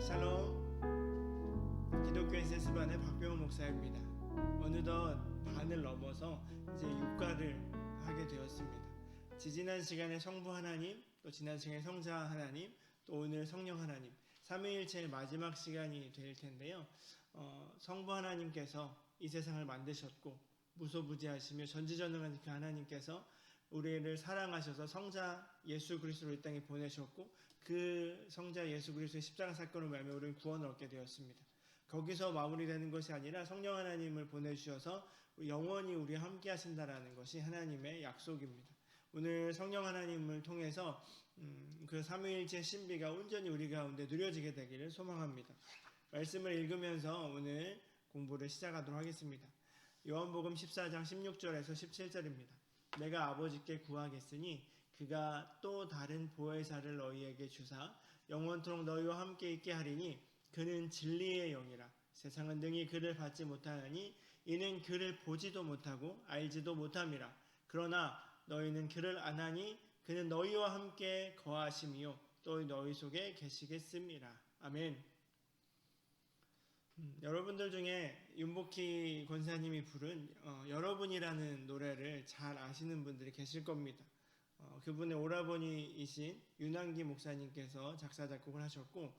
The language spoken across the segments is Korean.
샬롬, 기독교 SS반의 박병호 목사입니다. 어느덧 반을 넘어서 이제 육가를 하게 되었습니다. 지지난 시간에 성부 하나님, 또 지난 시간에 성자 하나님, 또 오늘 성령 하나님, 삼위일체의 마지막 시간이 될 텐데요. 성부 하나님께서 이 세상을 만드셨고 무소부지하시며 전지전능한 그 하나님께서 우리를 사랑하셔서 성자 예수 그리스도를 이 땅에 보내셨고, 그 성자 예수 그리스도의 십자가 사건을 말하며 우리는 구원을 얻게 되었습니다. 거기서 마무리되는 것이 아니라 성령 하나님을 보내주셔서 영원히 우리와 함께 하신다라는 것이 하나님의 약속입니다. 오늘 성령 하나님을 통해서 그 삼위일체 신비가 온전히 우리 가운데 누려지게 되기를 소망합니다. 말씀을 읽으면서 오늘 공부를 시작하도록 하겠습니다. 요한복음 14장 16절에서 17절입니다. 내가 아버지께 구하겠으니 그가 또 다른 보혜사를 너희에게 주사 영원토록 너희와 함께 있게 하리니 그는 진리의 영이라. 세상은 능히 그를 받지 못하나니 이는 그를 보지도 못하고 알지도 못함이라. 그러나 너희는 그를 아나니 그는 너희와 함께 거하심이요 또 너희 속에 계시겠음이라. 아멘. 여러분들 중에 윤복희 권사님이 부른 여러분이라는 노래를 잘 아시는 분들이 계실 겁니다. 그분의 오라버니이신 윤한기 목사님께서 작사 작곡을 하셨고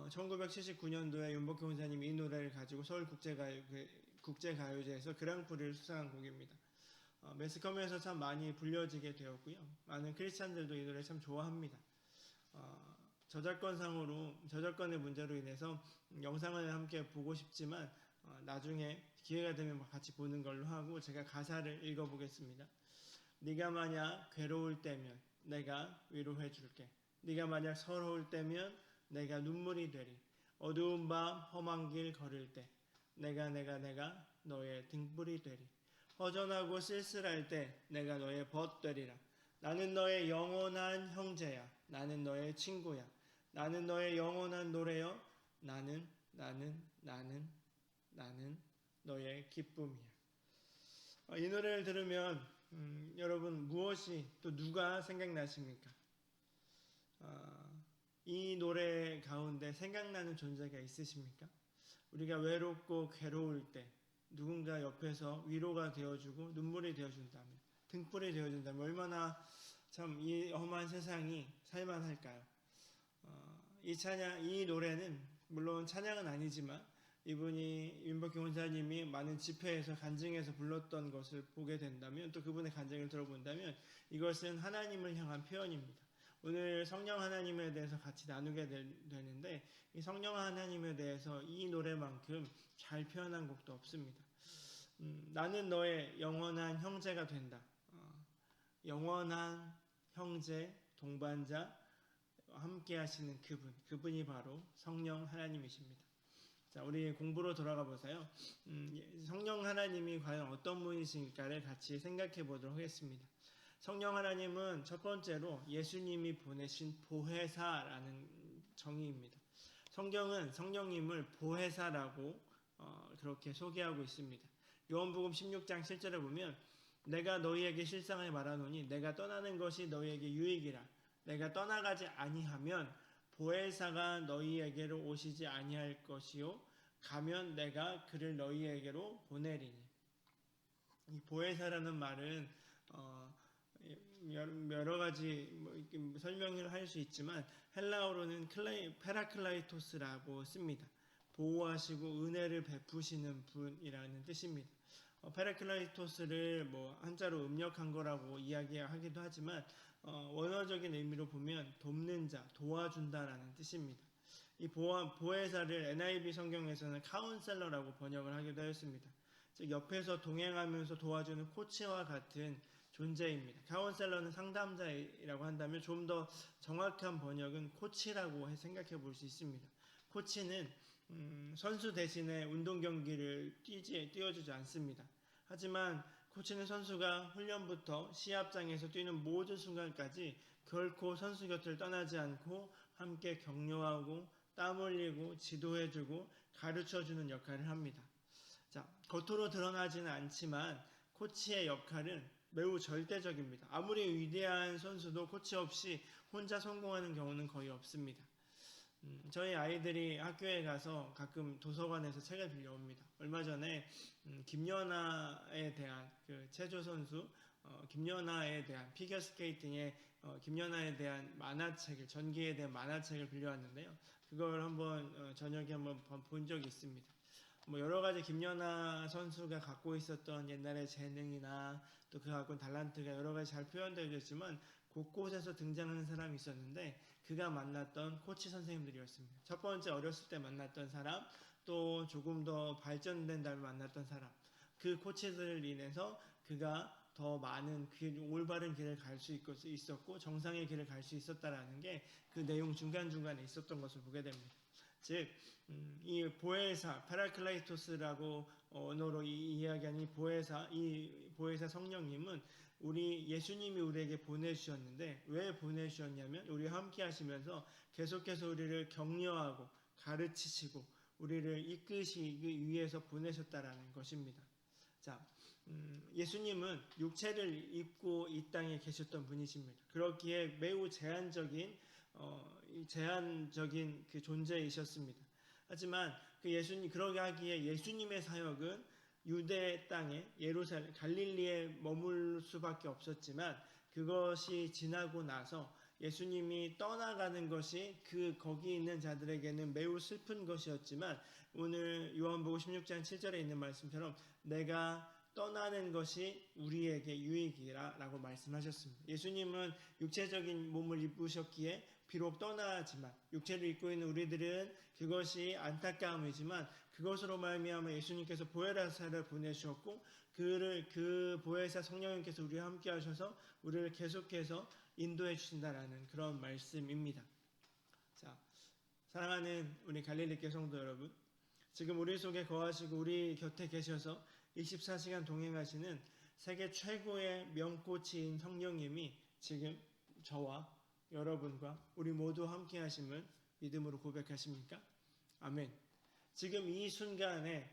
1979년도에 윤복희 권사님이 이 노래를 가지고 서울국제가요제에서 그랑프리를 수상한 곡입니다. 매스컴에서 참 많이 불려지게 되었고요. 많은 크리스찬들도 이 노래 참 좋아합니다. 저작권의 문제로 인해서 영상을 함께 보고 싶지만 나중에 기회가 되면 같이 보는 걸로 하고 제가 가사를 읽어보겠습니다. 네가 만약 괴로울 때면 내가 위로해 줄게. 네가 만약 서러울 때면 내가 눈물이 되리. 어두운 밤 험한 길 걸을 때 내가 너의 등불이 되리. 허전하고 쓸쓸할 때 내가 너의 벗 되리라. 나는 너의 영원한 형제야. 나는 너의 친구야. 나는 너의 영원한 노래여. 나는 너의 기쁨이야. 이 노래를 들으면 여러분 무엇이 또 누가 생각나십니까? 이 노래 가운데 생각나는 존재가 있으십니까? 우리가 외롭고 괴로울 때 누군가 옆에서 위로가 되어주고 눈물이 되어준다면, 등불이 되어준다면 얼마나 참 이 험한 세상이 살만할까요? 이 노래는 물론 찬양은 아니지만 이분이 윤복희 원사님이 많은 집회에서 간증해서 불렀던 것을 보게 된다면, 또 그분의 간증을 들어본다면 이것은 하나님을 향한 표현입니다. 오늘 성령 하나님에 대해서 같이 나누게 되는데, 이 성령 하나님에 대해서 이 노래만큼 잘 표현한 곡도 없습니다. 나는 너의 영원한 형제가 된다. 영원한 형제, 동반자, 함께 하시는 그분이 바로 성령 하나님이십니다. 자, 우리 공부로 돌아가 보세요. 성령 하나님이 과연 어떤 분이실까를 같이 생각해 보도록 하겠습니다. 성령 하나님은 첫 번째로 예수님이 보내신 보혜사라는 정의입니다. 성경은 성령님을 보혜사라고 그렇게 소개하고 있습니다. 요한복음 16장 7절에 보면 내가 너희에게 실상을 말하노니 내가 떠나는 것이 너희에게 유익이라. 내가 떠나가지 아니하면 보혜사가 너희에게로 오시지 아니할 것이요 가면 내가 그를 너희에게로 보내리니. 이 보혜사라는 말은 여러 가지 설명을 할 수 있지만 헬라어로는 페라클라이토스라고 씁니다. 보호하시고 은혜를 베푸시는 분이라는 뜻입니다. 페라클라이토스를 한자로 음력한 거라고 이야기하기도 하지만 원어적인 의미로 보면 돕는 자, 도와준다라는 뜻입니다. 이 보혜사를 NIV 성경에서는 카운셀러라고 번역을 하기도 하였습니다. 즉 옆에서 동행하면서 도와주는 코치와 같은 존재입니다. 카운셀러는 상담자라고 한다면 좀 더 정확한 번역은 코치라고 생각해 볼 수 있습니다. 코치는 선수 대신에 운동 경기를 뛰어주지 않습니다. 하지만 코치는 선수가 훈련부터 시합장에서 뛰는 모든 순간까지 결코 선수 곁을 떠나지 않고 함께 격려하고 땀 흘리고 지도해주고 가르쳐주는 역할을 합니다. 자, 겉으로 드러나지는 않지만 코치의 역할은 매우 절대적입니다. 아무리 위대한 선수도 코치 없이 혼자 성공하는 경우는 거의 없습니다. 저희 아이들이 학교에 가서 가끔 도서관에서 책을 빌려옵니다. 얼마 전에 김연아에 대한 그 체조 선수 김연아에 대한 피겨스케이팅의 김연아에 대한 만화책을 전기에 대한 만화책을 빌려왔는데요. 그걸 한번 저녁에 한번 본 적이 있습니다. 뭐 여러 가지 김연아 선수가 갖고 있었던 옛날의 재능이나 또 그 갖고 있는 달란트가 여러 가지 잘 표현되어 있지만 곳곳에서 등장하는 사람이 있었는데 그가 만났던 코치 선생님들이었습니다. 첫 번째 어렸을 때 만났던 사람, 또 조금 더 발전된 다음에 만났던 사람, 그 코치들을 인해서 그가 더 많은 올바른 길을 갈 수 있었고 정상의 길을 갈 수 있었다라는 게 그 내용 중간중간에 있었던 것을 보게 됩니다. 즉, 이 보혜사, 파라클라이토스라고 언어로 이야기하는 이 보혜사 성령님은 우리 예수님이 우리에게 보내주셨는데 왜 보내주셨냐면 우리와 함께 하시면서 계속해서 우리를 격려하고 가르치시고 우리를 이끄시기 위해서 보내셨다라는 것입니다. 자, 예수님은 육체를 입고 이 땅에 계셨던 분이십니다. 그렇기에 매우 제한적인 그 존재이셨습니다. 하지만 그러게 하기에 예수님의 사역은 유대 땅에 예루살렘 갈릴리에 머물 수밖에 없었지만 그것이 지나고 나서 예수님이 떠나가는 것이 거기 있는 자들에게는 매우 슬픈 것이었지만 오늘 요한복음 16장 7절에 있는 말씀처럼 내가 떠나는 것이 우리에게 유익이라고 말씀하셨습니다. 예수님은 육체적인 몸을 입으셨기에 비록 떠나지만 육체를 입고 있는 우리들은 그것이 안타까움이지만 그것으로 말미암아 예수님께서 보혜사를 보내주셨고 그 보혜사 성령님께서 우리와 함께 하셔서 우리를 계속해서 인도해 주신다라는 그런 말씀입니다. 자, 사랑하는 우리 갈릴리 교회 성도 여러분, 지금 우리 속에 거하시고 우리 곁에 계셔서 24시간 동행하시는 세계 최고의 명코치인 성령님이 지금 저와 여러분과 우리 모두 함께 하심을 믿음으로 고백하십니까? 아멘. 지금 이 순간에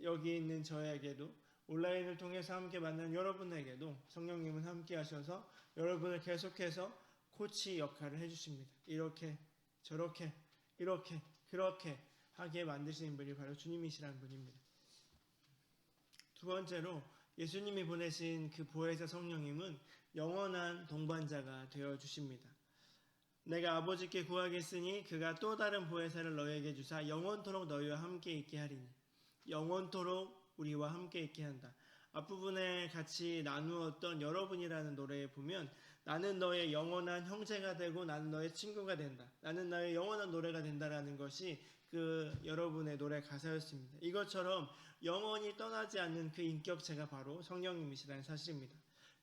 여기 있는 저에게도 온라인을 통해서 함께 만난 여러분에게도 성령님은 함께 하셔서 여러분을 계속해서 코치 역할을 해주십니다. 이렇게 저렇게 이렇게 그렇게 하게 만드시는 분이 바로 주님이시라는 분입니다. 두 번째로 예수님이 보내신 그 보혜사 성령님은 영원한 동반자가 되어주십니다. 내가 아버지께 구하겠으니 그가 또 다른 보혜사를 너희에게 주사 영원토록 너희와 함께 있게 하리니. 영원토록 우리와 함께 있게 한다. 앞부분에 같이 나누었던 여러분이라는 노래에 보면 나는 너의 영원한 형제가 되고 나는 너의 친구가 된다. 나는 나의 영원한 노래가 된다라는 것이 여러분의 노래 가사였습니다. 이것처럼 영원히 떠나지 않는 그 인격체가 바로 성령님이시라는 사실입니다.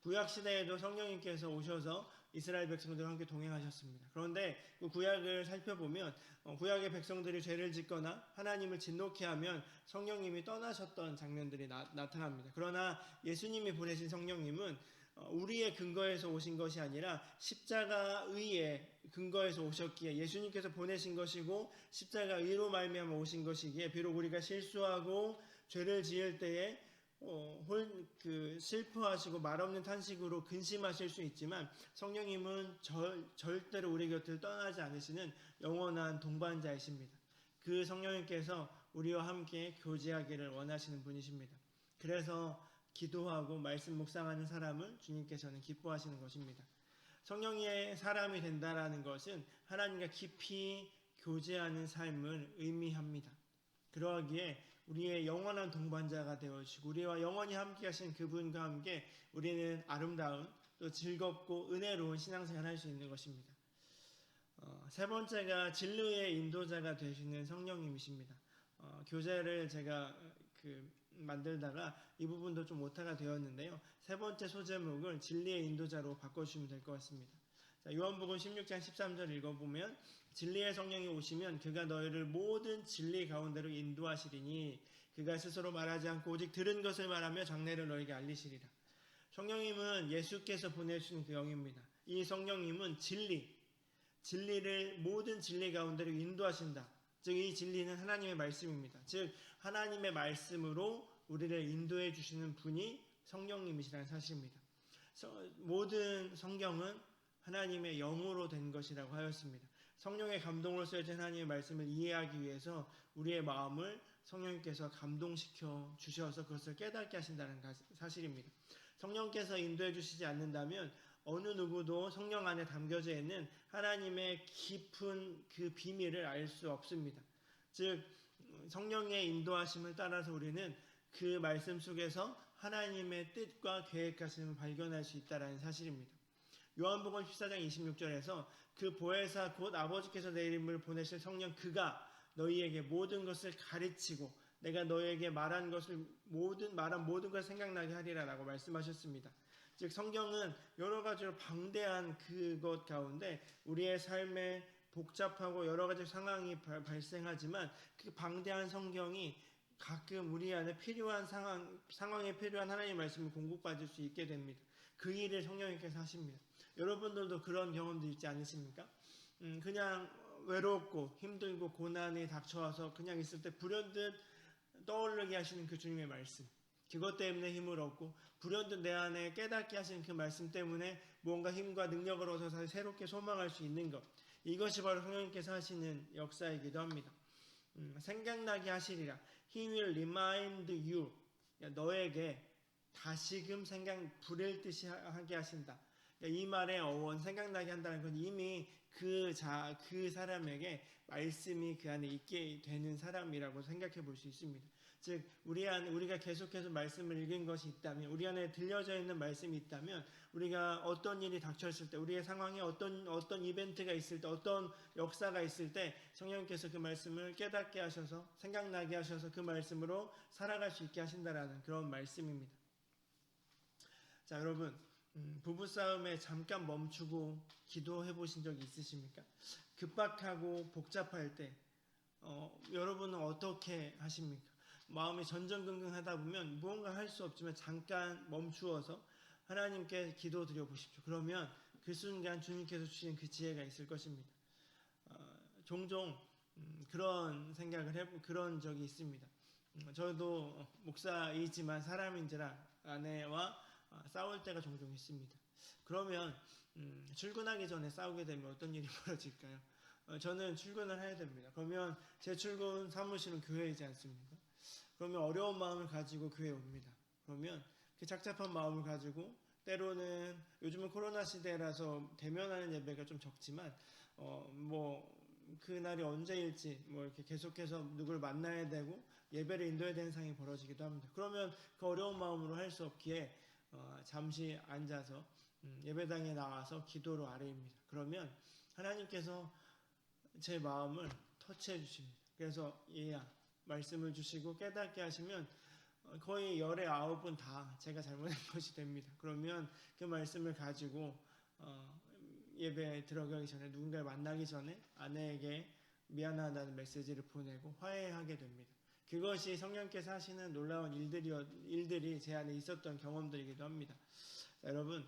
구약시대에도 성령님께서 오셔서 이스라엘 백성들과 함께 동행하셨습니다. 그런데 그 구약을 살펴보면 구약의 백성들이 죄를 짓거나 하나님을 진노케 하면 성령님이 떠나셨던 장면들이 나타납니다. 그러나 예수님이 보내신 성령님은 우리의 근거에서 오신 것이 아니라 십자가의의 근거에서 오셨기에 예수님께서 보내신 것이고 십자가의로 말미암아 오신 것이기에 비록 우리가 실수하고 죄를 지을 때에 슬퍼하시고 말없는 탄식으로 근심하실 수 있지만 성령님은 절대로 우리 곁을 떠나지 않으시는 영원한 동반자이십니다. 그 성령님께서 우리와 함께 교제하기를 원하시는 분이십니다. 그래서 기도하고 말씀 묵상하는 사람을 주님께서는 기뻐하시는 것입니다. 성령의 사람이 된다라는 것은 하나님과 깊이 교제하는 삶을 의미합니다. 그러하기에 우리의 영원한 동반자가 되어주시고 우리와 영원히 함께 하신 그분과 함께 우리는 아름다운 또 즐겁고 은혜로운 신앙생활을 할 수 있는 것입니다. 세 번째가 진리의 인도자가 되시는 성령님이십니다. 교재를 제가 만들다가 이 부분도 좀 오타가 되었는데요. 세 번째 소제목을 진리의 인도자로 바꿔주시면 될 것 같습니다. 자, 요한복음 16장 13절 읽어보면 진리의 성령이 오시면 그가 너희를 모든 진리 가운데로 인도하시리니 그가 스스로 말하지 않고 오직 들은 것을 말하며 장래를 너희에게 알리시리라. 성령님은 예수께서 보내주신 그 영입니다. 이 성령님은 진리를 모든 진리 가운데로 인도하신다. 즉 이 진리는 하나님의 말씀입니다. 즉 하나님의 말씀으로 우리를 인도해 주시는 분이 성령님이시라는 사실입니다. 모든 성경은 하나님의 영으로 된 것이라고 하였습니다. 성령의 감동으로 쓰여진 하나님의 말씀을 이해하기 위해서 우리의 마음을 성령님께서 감동시켜 주셔서 그것을 깨닫게 하신다는 사실입니다. 성령께서 인도해 주시지 않는다면 어느 누구도 성령 안에 담겨져 있는 하나님의 깊은 그 비밀을 알 수 없습니다. 즉 성령의 인도하심을 따라서 우리는 그 말씀 속에서 하나님의 뜻과 계획하심을 발견할 수 있다는 사실입니다. 요한복음 14장 26절에서 그 보혜사 곧 아버지께서 내 이름을 보내실 성령 그가 너희에게 모든 것을 가르치고 내가 너희에게 말한 모든 것을 생각나게 하리라 라고 말씀하셨습니다. 즉 성경은 여러 가지로 방대한 그것 가운데 우리의 삶에 복잡하고 여러 가지 상황이 발생하지만 그 방대한 성경이 가끔 우리 안에 필요한 상황에 필요한 하나님의 말씀을 공급받을 수 있게 됩니다. 그 일을 성령님께서 하십니다. 여러분들도 그런 경험도 있지 않으십니까? 그냥 외롭고 힘들고 고난이 닥쳐와서 그냥 있을 때 불현듯 떠오르게 하시는 그 주님의 말씀, 그것 때문에 힘을 얻고 불현듯 내 안에 깨닫게 하시는 그 말씀 때문에 뭔가 힘과 능력을 얻어서 새롭게 소망할 수 있는 것, 이것이 바로 성령님께서 하시는 역사이기도 합니다. 생각나게 하시리라. He will remind you. 너에게 다시금 불일 듯이 하게 하신다. 이 말의 어원, 생각나게 한다는 건 이미 그 사람에게 말씀이 그 안에 있게 되는 사람이라고 생각해 볼 수 있습니다. 즉 우리가 계속해서 말씀을 읽은 것이 있다면, 우리 안에 들려져 있는 말씀이 있다면, 우리가 어떤 일이 닥쳤을 때, 우리의 상황에 어떤 이벤트가 있을 때, 어떤 역사가 있을 때 성령께서 그 말씀을 깨닫게 하셔서 생각나게 하셔서 그 말씀으로 살아갈 수 있게 하신다라는 그런 말씀입니다. 자, 여러분, 부부싸움에 잠깐 멈추고 기도해 보신 적이 있으십니까? 급박하고 복잡할 때 여러분은 어떻게 하십니까? 마음이 전전긍긍하다 보면 무언가 할 수 없지만 잠깐 멈추어서 하나님께 기도 드려 보십시오. 그러면 그 순간 주님께서 주신 그 지혜가 있을 것입니다. 종종 그런 생각을 그런 적이 있습니다. 저도 목사이지만 사람인지라 아내와 싸울 때가 종종 있습니다. 그러면 출근하기 전에 싸우게 되면 어떤 일이 벌어질까요? 저는 출근을 해야 됩니다. 그러면 제 출근 사무실은 교회이지 않습니까? 그러면 어려운 마음을 가지고 교회에 옵니다. 그러면 그 착잡한 마음을 가지고 때로는 요즘은 코로나 시대라서 대면하는 예배가 좀 적지만 그날이 언제일지 이렇게 계속해서 누구를 만나야 되고 예배를 인도해야 되는 상황이 벌어지기도 합니다. 그러면 그 어려운 마음으로 할 수 없기에 잠시 앉아서 예배당에 나와서 기도로 아뢰입니다. 그러면 하나님께서 제 마음을 터치해 주십니다. 그래서 얘야 말씀을 주시고 깨닫게 하시면 거의 10에 9은 다 제가 잘못한 것이 됩니다. 그러면 그 말씀을 가지고 예배에 들어가기 전에 누군가를 만나기 전에 아내에게 미안하다는 메시지를 보내고 화해하게 됩니다. 그것이 성령께서 하시는 놀라운 일들이 제 안에 있었던 경험들이기도 합니다. 자, 여러분,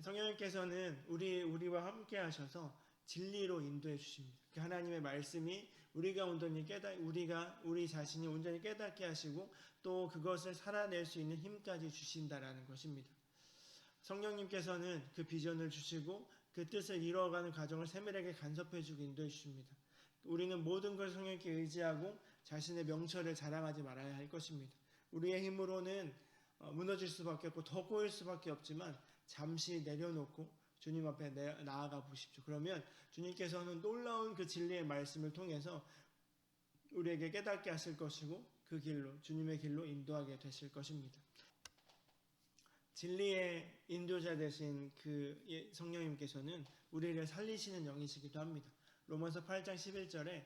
성령님께서는 우리와 함께 하셔서 진리로 인도해 주십니다. 그 하나님의 말씀이 우리 자신이 온전히 깨닫게 하시고 또 그것을 살아낼 수 있는 힘까지 주신다라는 것입니다. 성령님께서는 그 비전을 주시고 그 뜻을 이루어가는 과정을 세밀하게 간섭해주고 인도해 주십니다. 우리는 모든 걸 성령께 의지하고 자신의 명철을 자랑하지 말아야 할 것입니다. 우리의 힘으로는 무너질 수밖에 없고 더 꼬일 수밖에 없지만 잠시 내려놓고 주님 앞에 나아가 보십시오. 그러면 주님께서는 놀라운 그 진리의 말씀을 통해서 우리에게 깨닫게 하실 것이고 그 길로, 주님의 길로 인도하게 되실 것입니다. 진리의 인도자 되신 그 성령님께서는 우리를 살리시는 영이시기도 합니다. 로마서 8장 11절에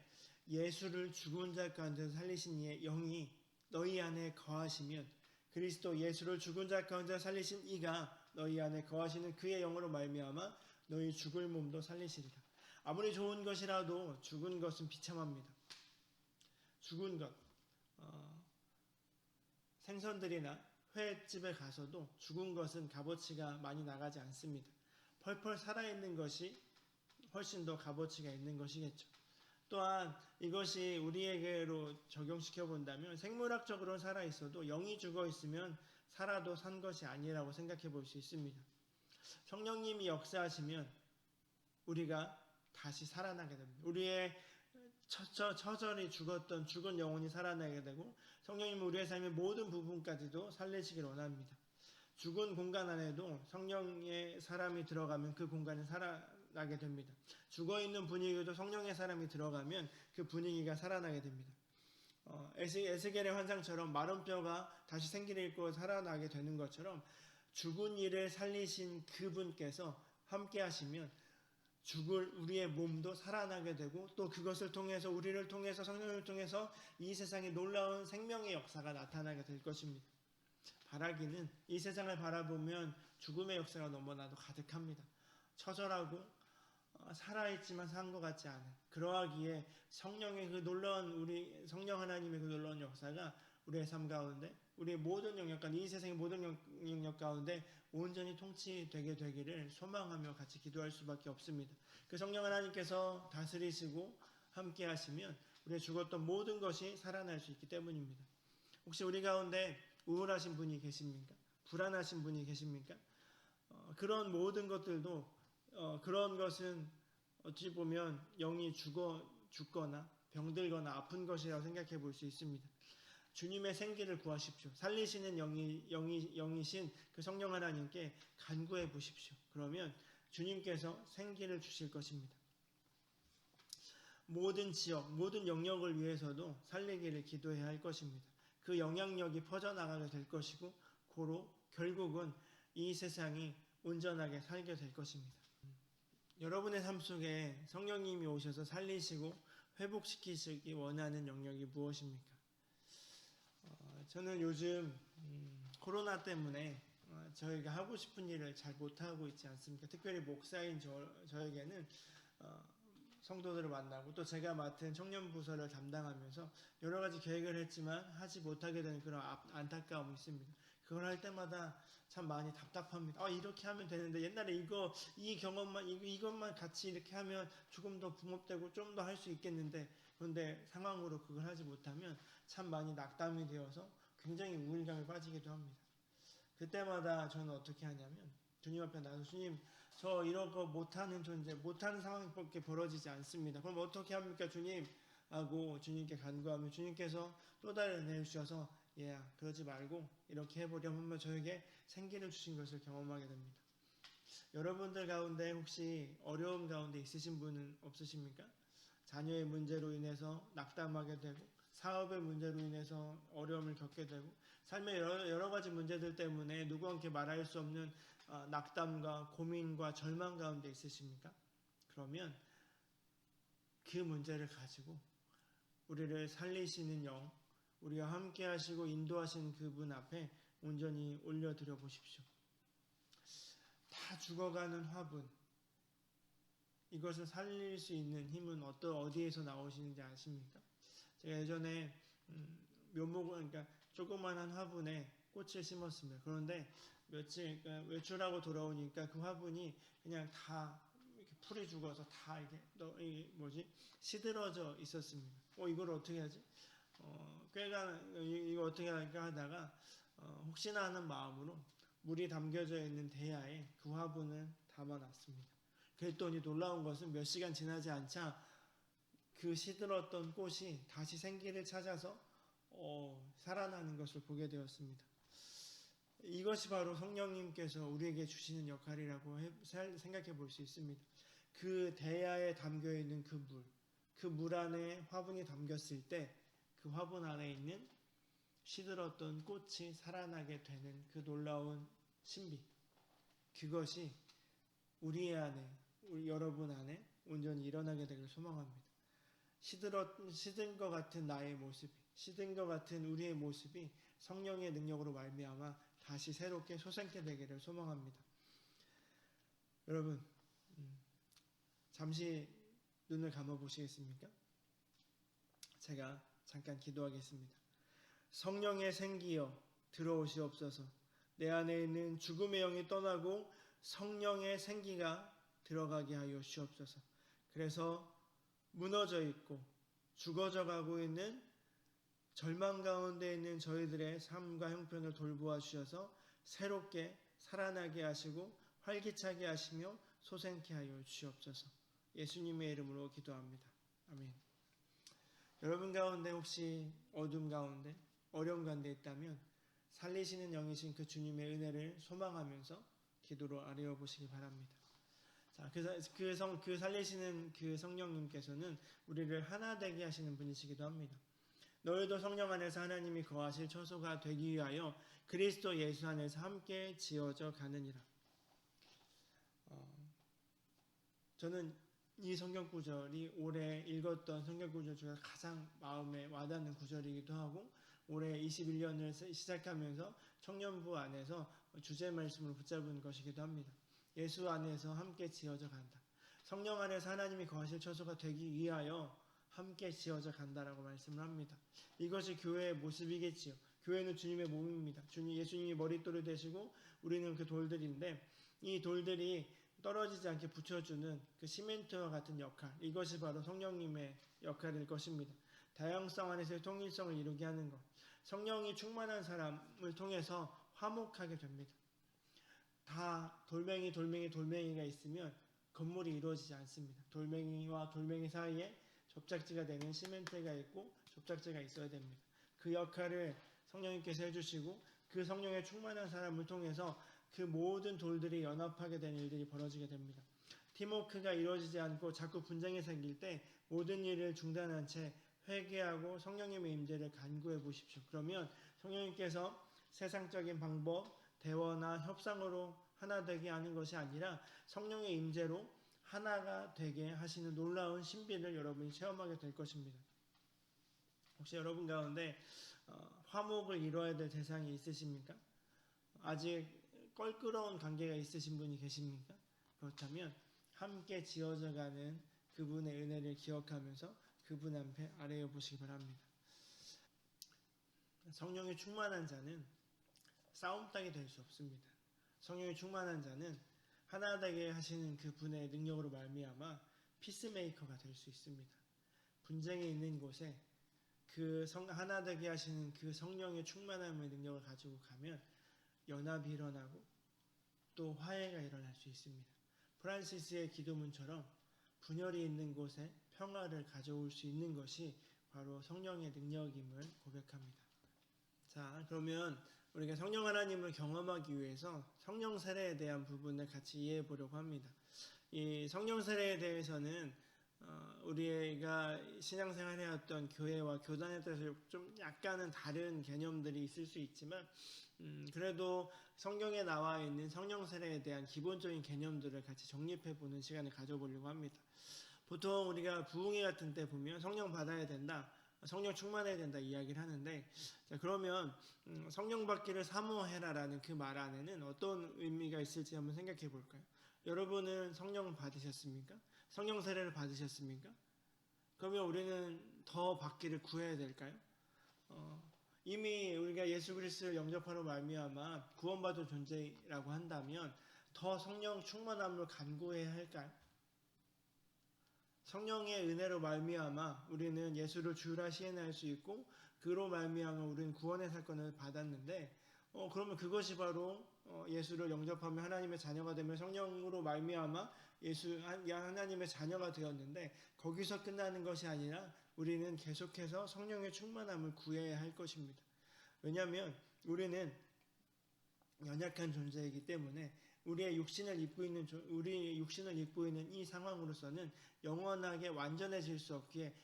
예수를 죽은 자 가운데서 살리신 이의 영이 너희 안에 거하시면 그리스도 예수를 죽은 자 가운데서 살리신 이가 너희 안에 거하시는 그의 영으로 말미암아 너희 죽을 몸도 살리시리라. 아무리 좋은 것이라도 죽은 것은 비참합니다. 죽은 것, 생선들이나 횟집에 가서도 죽은 것은 값어치가 많이 나가지 않습니다. 펄펄 살아있는 것이 훨씬 더 값어치가 있는 것이겠죠. 또한 이것이 우리에게로 적용시켜 본다면 생물학적으로 살아있어도 영이 죽어있으면 살아도 산 것이 아니라고 생각해 볼 수 있습니다. 성령님이 역사하시면 우리가 다시 살아나게 됩니다. 우리의 처절히 죽은 영혼이 살아나게 되고 성령님은 우리의 삶의 모든 부분까지도 살리시길 원합니다. 죽은 공간 안에도 성령의 사람이 들어가면 그 공간이 살아나게 됩니다. 죽어있는 분위기도 성령의 사람이 들어가면 그 분위기가 살아나게 됩니다. 에스겔의 환상처럼 마른 뼈가 다시 생기를 잃고 살아나게 되는 것처럼 죽은 이를 살리신 그분께서 함께 하시면 죽을 우리의 몸도 살아나게 되고 또 그것을 통해서 우리를 통해서 성령을 통해서 이 세상에 놀라운 생명의 역사가 나타나게 될 것입니다. 바라기는 이 세상을 바라보면 죽음의 역사가 너무나도 가득합니다. 처절하고 살아있지만 산 것 같지 않은, 그러하기에 성령의 그 놀라운 우리 성령 하나님의 그 놀라운 역사가 우리의 삶 가운데 우리의 모든 영역 가운데 이 세상의 모든 영역 가운데 온전히 통치되게 되기를 소망하며 같이 기도할 수밖에 없습니다. 그 성령 하나님께서 다스리시고 함께 하시면 우리의 죽었던 모든 것이 살아날 수 있기 때문입니다. 혹시 우리 가운데 우울하신 분이 계십니까? 불안하신 분이 계십니까? 그런 모든 것들도 그런 것은 어찌 보면 영이 죽거나 병들거나 아픈 것이라고 생각해 볼 수 있습니다. 주님의 생기를 구하십시오. 살리시는 영이신 그 성령 하나님께 간구해 보십시오. 그러면 주님께서 생기를 주실 것입니다. 모든 지역, 모든 영역을 위해서도 살리기를 기도해야 할 것입니다. 그 영향력이 퍼져나가게 될 것이고 고로 결국은 이 세상이 온전하게 살게 될 것입니다. 여러분의 삶 속에 성령님이 오셔서 살리시고 회복시키시기 원하는 영역이 무엇입니까? 저는 요즘 코로나 때문에 저희가 하고 싶은 일을 잘 못하고 있지 않습니까? 특별히 목사인 저에게는 성도들을 만나고 또 제가 맡은 청년부서를 담당하면서 여러 가지 계획을 했지만 하지 못하게 되는 그런 안타까움이 있습니다. 그걸 할 때마다 참 많이 답답합니다. 이렇게 하면 되는데 옛날에 이 경험만 이것만 같이 이렇게 하면 조금 더 붕업되고 좀 더 할 수 있겠는데 그런데 상황으로 그걸 하지 못하면 참 많이 낙담이 되어서 굉장히 우울감에 빠지기도 합니다. 그때마다 저는 어떻게 하냐면 주님 앞에 나가서 주님 저 이런 거 못하는 존재 못하는 상황밖에 벌어지지 않습니다. 그럼 어떻게 합니까 주님? 하고 주님께 간구하면 주님께서 또 다른 은혜를 주셔서 얘야 그러지 말고 이렇게 해보려면 저에게 생기를 주신 것을 경험하게 됩니다. 여러분들 가운데 혹시 어려움 가운데 있으신 분은 없으십니까? 자녀의 문제로 인해서 낙담하게 되고 사업의 문제로 인해서 어려움을 겪게 되고 삶의 여러 가지 문제들 때문에 누구한테 말할 수 없는 낙담과 고민과 절망 가운데 있으십니까? 그러면 그 문제를 가지고 우리를 살리시는 영, 우리와 함께 하시고 인도하시는 그분 앞에 온전히 올려드려 보십시오. 다 죽어가는 화분, 이것을 살릴 수 있는 힘은 어디에서 나오시는지 아십니까? 제가 예전에 그러니까 조그만한 화분에 꽃을 심었습니다. 그런데 며칠 외출하고 돌아오니까 그 화분이 그냥 다 이렇게 풀이 죽어서 다 이게 시들어져 있었습니다. 이걸 어떻게 하지? 이거 어떻게 할까 하다가 혹시나 하는 마음으로 물이 담겨져 있는 대야에 그 화분을 담아놨습니다. 그랬더니 놀라운 것은 몇 시간 지나지 않자 그 시들었던 꽃이 다시 생기를 찾아서 살아나는 것을 보게 되었습니다. 이것이 바로 성령님께서 우리에게 주시는 역할이라고 생각해 볼 수 있습니다. 그 대야에 담겨 있는 그 물 안에 화분이 담겼을 때 그 화분 안에 있는 시들었던 꽃이 살아나게 되는 그 놀라운 신비, 그것이 우리 안에, 여러분 안에 온전히 일어나게 되길 소망합니다. 시든 것 같은 나의 모습, 시든 것 같은 우리의 모습이 성령의 능력으로 말미암아 다시 새롭게 솟게 되기를 소망합니다. 여러분, 잠시 눈을 감아 보시겠습니까? 제가 잠깐 기도하겠습니다. 성령의 생기여 들어오시옵소서. 내 안에 있는 죽음의 영이 떠나고 성령의 생기가 들어가게 하여 주옵소서. 그래서 무너져 있고 죽어져 가고 있는 절망 가운데 있는 저희들의 삶과 형편을 돌보아 주셔서 새롭게 살아나게 하시고 활기차게 하시며 솟게 하여 주옵소서. 예수님의 이름으로 기도합니다. 아멘. 여러분 가운데 혹시 어둠 가운데 어려움 가운데 있다면 살리시는 영이신 그 주님의 은혜를 소망하면서 기도로 아뢰어 보시기 바랍니다. 자, 그 살리시는 그 성령님께서는 우리를 하나 되게 하시는 분이시기도 합니다. 너희도 성령 안에서 하나님이 거하실 처소가 되기 위하여 그리스도 예수 안에서 함께 지어져 가느니라. 저는 이 성경 구절이 올해 읽었던 성경 구절 중에 가장 마음에 와닿는 구절이기도 하고 올해 21년을 시작하면서 청년부 안에서 주제 말씀으로 붙잡은 것이기도 합니다. 예수 안에서 함께 지어져 간다. 성령 안에서 하나님이 거하실 처소가 되기 위하여 함께 지어져 간다라고 말씀을 합니다. 이것이 교회의 모습이겠지요. 교회는 주님의 몸입니다. 예수님이 머릿돌이 되시고 우리는 그 돌들인데 이 돌들이 떨어지지 않게 붙여주는 그 시멘트와 같은 역할, 이것이 바로 성령님의 역할일 것입니다. 다양성 안에서의 통일성을 이루게 하는 것, 성령이 충만한 사람을 통해서 화목하게 됩니다. 다 돌멩이가 있으면 건물이 이루어지지 않습니다. 돌멩이와 돌멩이 사이에 접착제가 되는 시멘트가 있고 접착제가 있어야 됩니다. 그 역할을 성령님께서 해주시고 그 성령의 충만한 사람을 통해서 그 모든 돌들이 연합하게 되는 일들이 벌어지게 됩니다. 팀워크가 이루어지지 않고 자꾸 분쟁이 생길 때 모든 일을 중단한 채 회개하고 성령님의 임재를 간구해 보십시오. 그러면 성령님께서 세상적인 방법, 대화나 협상으로 하나 되게 하는 것이 아니라 성령의 임재로 하나가 되게 하시는 놀라운 신비를 여러분이 체험하게 될 것입니다. 혹시 여러분 가운데 화목을 이루어야 될 대상이 있으십니까? 아직 껄끄러운 관계가 있으신 분이 계십니까? 그렇다면 함께 지어져가는 그분의 은혜를 기억하면서 그분 앞에 아뢰어 보시기 바랍니다. 성령이 충만한 자는 싸움닭이 될 수 없습니다. 성령이 충만한 자는 하나 되게 하시는 그분의 능력으로 말미암아 피스메이커가 될 수 있습니다. 분쟁이 있는 곳에 하나 되게 하시는 그 성령의 충만함의 능력을 가지고 가면 연합이 일어나고 또 화해가 일어날 수 있습니다. 프란시스의 기도문처럼 분열이 있는 곳에 평화를 가져올 수 있는 것이 바로 성령의 능력임을 고백합니다. 자, 그러면 우리가 성령 하나님을 경험하기 위해서 성령 세례에 대한 부분을 같이 이해해 보려고 합니다. 이 성령 세례에 대해서는 우리가 신앙생활 해왔던 교회와 교단에 따라서 좀 약간은 다른 개념들이 있을 수 있지만 그래도 성경에 나와 있는 성령 세례에 대한 기본적인 개념들을 같이 정립해 보는 시간을 가져보려고 합니다. 보통 우리가 부흥회 같은 때 보면 성령 받아야 된다, 성령 충만해야 된다 이야기를 하는데, 자, 그러면 성령 받기를 사모해라라는 그 말 안에는 어떤 의미가 있을지 한번 생각해 볼까요? 여러분은 성령 받으셨습니까? 성령 세례를 받으셨습니까? 그러면 우리는 더 받기를 구해야 될까요? 이미 우리가 예수 그리스도를 영접하러 말미암아 구원받은 존재라고 한다면 더 성령 충만함을 간구해야 할까요? 성령의 은혜로 말미암아 우리는 예수를 주라 시인할 수 있고 그로 말미암아 우리는 구원의 사건을 받았는데 그러면 그것이 바로 예수를 영접하며 하나님의 자녀가 되며 성령으로 말미암아 하나님의 자녀가 되었는데 거기서 끝나는 것이 아니라 우리는 계속해서 성령의 충만함을 구해야 할 것입니다. 왜냐하면 우리는 연약한 존재이기 때문에 우리의 육신을 입고 있는 이 상황으로서는 영원하게 완전해질 수 없기에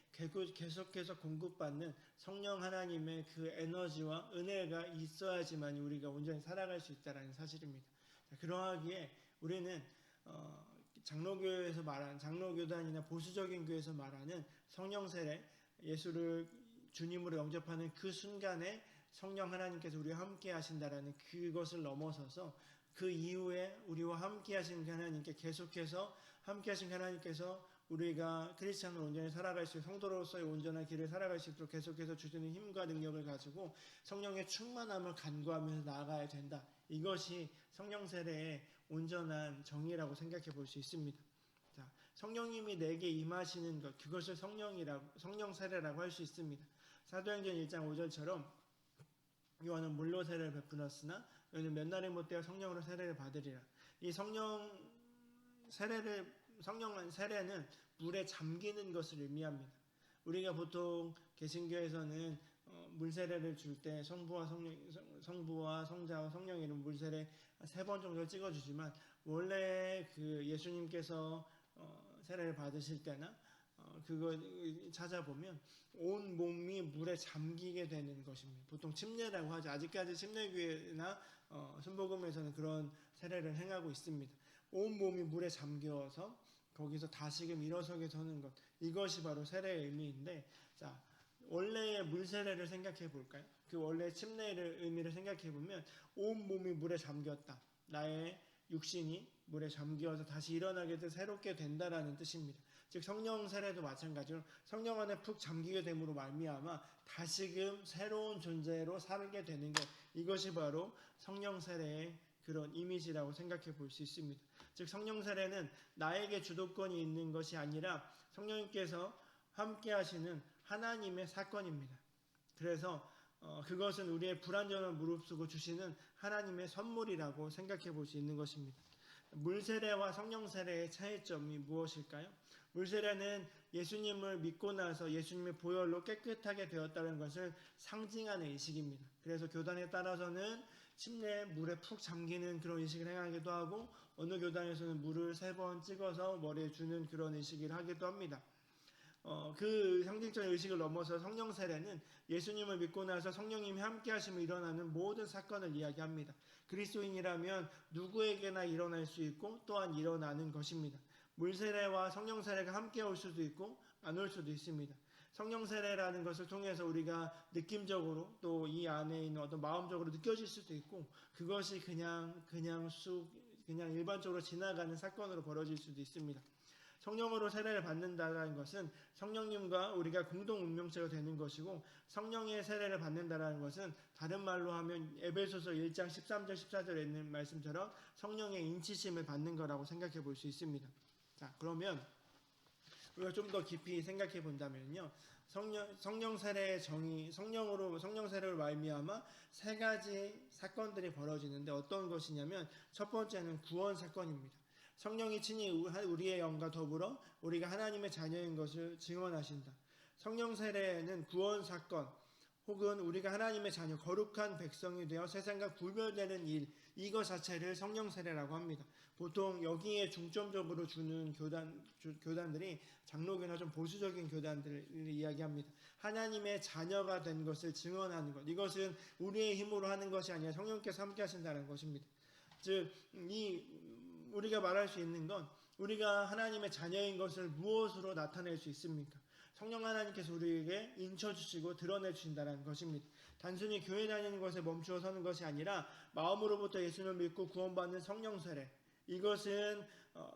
계속해서 공급받는 성령 하나님의 그 에너지와 은혜가 있어야지만 우리가 온전히 살아갈 수 있다는 사실입니다. 그러하기에 우리는 장로교회에서 말하는 장로교단이나 보수적인 교회에서 말하는 성령 세례, 예수를 주님으로 영접하는 그 순간에 성령 하나님께서 우리와 함께 하신다라는 그것을 넘어서서 그 이후에 우리와 함께 하신 하나님께 계속해서 함께 하신 하나님께서 우리가 크리스찬으로 온전히 살아갈 수 있고 성도로서의 온전한 길을 살아갈 수 있도록 계속해서 주시는 힘과 능력을 가지고 성령의 충만함을 간구하면서 나아가야 된다. 이것이 성령 세례의 온전한 정의라고 생각해 볼 수 있습니다. 자, 성령님이 내게 임하시는 것, 그것을 성령 세례라고 할 수 있습니다. 사도행전 1장 5절처럼 요한은 물로 세례를 베풀었으나 너희는 몇 날이 못되어 성령으로 세례를 받으리라. 이 성령 세례를 성령 세례는 물에 잠기는 것을 의미합니다. 우리가 보통 개신교에서는 물 세례를 줄 때 성부와 성자와 성령 이름 물 세례 3번 정도 찍어주지만 원래 그 예수님께서 세례를 받으실 때나 그거 찾아보면 온 몸이 물에 잠기게 되는 것입니다. 보통 침례라고 하죠. 아직까지 침례교회나 순복음에서는 그런 세례를 행하고 있습니다. 온 몸이 물에 잠겨서 거기서 다시금 일어서게 되는 것, 이것이 바로 세례의 의미인데, 자, 원래의 물 세례를 생각해 볼까요? 그 원래 침례의 의미를 생각해 보면 온 몸이 물에 잠겼다. 나의 육신이 물에 잠겨서 다시 일어나게 돼 새롭게 된다라는 뜻입니다. 즉 성령 세례도 마찬가지로 성령 안에 푹 잠기게 됨으로 말미암아 다시금 새로운 존재로 살게 되는 것, 이것이 바로 성령 세례의 그런 이미지라고 생각해 볼 수 있습니다. 즉 성령 세례는 나에게 주도권이 있는 것이 아니라 성령님께서 함께 하시는 하나님의 사건입니다. 그래서 그것은 우리의 불완전한 무릅쓰고 주시는 하나님의 선물이라고 생각해 볼 수 있는 것입니다. 물 세례와 성령 세례의 차이점이 무엇일까요? 물 세례는 예수님을 믿고 나서 예수님의 보혈로 깨끗하게 되었다는 것을 상징하는 의식입니다. 그래서 교단에 따라서는 침례에 물에 푹 잠기는 그런 의식을 행하기도 하고, 어느 교단에서는 물을 3번 찍어서 머리에 주는 그런 의식을 하기도 합니다. 그 상징적인 의식을 넘어서 성령 세례는 예수님을 믿고 나서 성령님이 함께 하심으로 일어나는 모든 사건을 이야기합니다. 그리스도인이라면 누구에게나 일어날 수 있고 또한 일어나는 것입니다. 물 세례와 성령 세례가 함께 올 수도 있고 안 올 수도 있습니다. 성령 세례라는 것을 통해서 우리가 느낌적으로 또 이 안에 있는 어떤 마음적으로 느껴질 수도 있고, 그것이 그냥 일반적으로 지나가는 사건으로 벌어질 수도 있습니다. 성령으로 세례를 받는다는 것은 성령님과 우리가 공동 운명체가 되는 것이고, 성령의 세례를 받는다는 것은 다른 말로 하면 에베소서 1장 13절 14절에 있는 말씀처럼 성령의 인치심을 받는 거라고 생각해 볼 수 있습니다. 자, 그러면 우리가 좀 더 깊이 생각해 본다면요, 성령 세례의 정의, 성령 세례를 말미암아 3가지 사건들이 벌어지는데 어떤 것이냐면, 첫 번째는 구원 사건입니다. 성령이 친히 우리의 영과 더불어 우리가 하나님의 자녀인 것을 증언하신다. 성령 세례는 구원 사건, 혹은 우리가 하나님의 자녀, 거룩한 백성이 되어 세상과 구별되는 일, 이것 자체를 성령 세례라고 합니다. 보통 여기에 중점적으로 주는 교단들이 장로교나 좀 보수적인 교단들을 이야기합니다. 하나님의 자녀가 된 것을 증언하는 것, 이것은 우리의 힘으로 하는 것이 아니라 성령께서 함께 하신다는 것입니다. 즉 우리가 말할 수 있는 건, 우리가 하나님의 자녀인 것을 무엇으로 나타낼 수 있습니까? 성령 하나님께서 우리에게 인쳐주시고 드러내주신다는 것입니다. 단순히 교회 다니는 것에 멈추어 서는 것이 아니라 마음으로부터 예수님을 믿고 구원받는 성령 세례, 이것은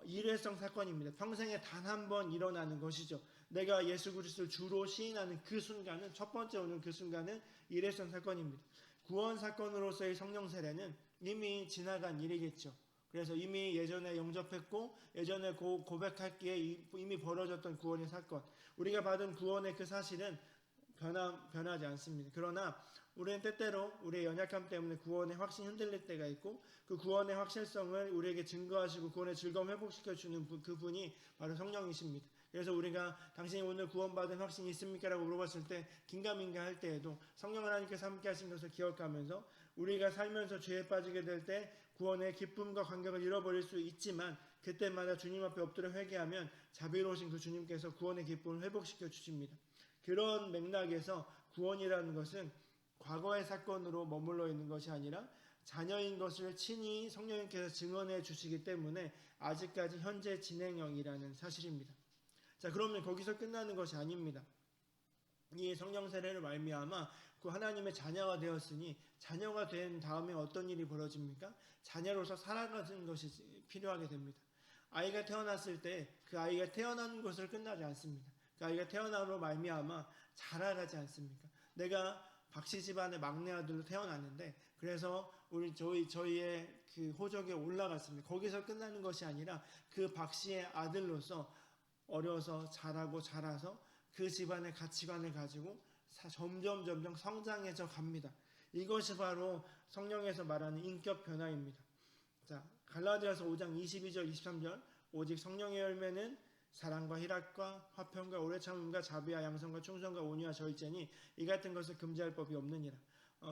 일회성 사건입니다. 평생에 단 한 번 일어나는 것이죠. 내가 예수 그리스도를 주로 시인하는 그 순간은, 첫 번째 오는 그 순간은 일회성 사건입니다. 구원 사건으로서의 성령 세례는 이미 지나간 일이겠죠. 그래서 이미 예전에 영접했고 예전에 고백했기에 이미 벌어졌던 구원의 사건, 우리가 받은 구원의 그 사실은 변하지 않습니다. 그러나 우리는 때때로 우리의 연약함 때문에 구원의 확신이 흔들릴 때가 있고, 그 구원의 확실성을 우리에게 증거하시고 구원의 즐거움 회복시켜주는 그분이 바로 성령이십니다. 그래서 우리가 당신이 오늘 구원받은 확신이 있습니까? 라고 물어봤을 때 긴가민가 할 때에도 성령 하나님께서 함께 하신 것을 기억하면서, 우리가 살면서 죄에 빠지게 될 때 구원의 기쁨과 감격을 잃어버릴 수 있지만 그때마다 주님 앞에 엎드려 회개하면 자비로우신 그 주님께서 구원의 기쁨을 회복시켜 주십니다. 그런 맥락에서 구원이라는 것은 과거의 사건으로 머물러 있는 것이 아니라 자녀인 것을 친히 성령님께서 증언해 주시기 때문에 아직까지 현재 진행형이라는 사실입니다. 자, 그러면 거기서 끝나는 것이 아닙니다. 이 성령 세례를 말미암아 그 하나님의 자녀가 되었으니, 자녀가 된 다음에 어떤 일이 벌어집니까? 자녀로서 살아가는 것이 필요하게 됩니다. 아이가 태어났을 때 그 아이가 태어난 것을 끝나지 않습니다. 그 아이가 태어남으로 말미암아 자라가지 않습니까? 내가 박씨 집안의 막내 아들로 태어났는데, 그래서 저희의 그 호적에 올라갔습니다. 거기서 끝나는 것이 아니라 그 박씨의 아들로서 어려서 자라고 자라서 그 집안의 가치관을 가지고 점점 성장해져 갑니다. 이것이 바로 성령에서 말하는 인격 변화입니다. 자, 갈라디아서 5장 22절 23절 오직 성령의 열매는 사랑과 희락과 화평과 오래 참음과 자비와 양선과 충성과 온유와 절제니 이 같은 것을 금지할 법이 없느니라.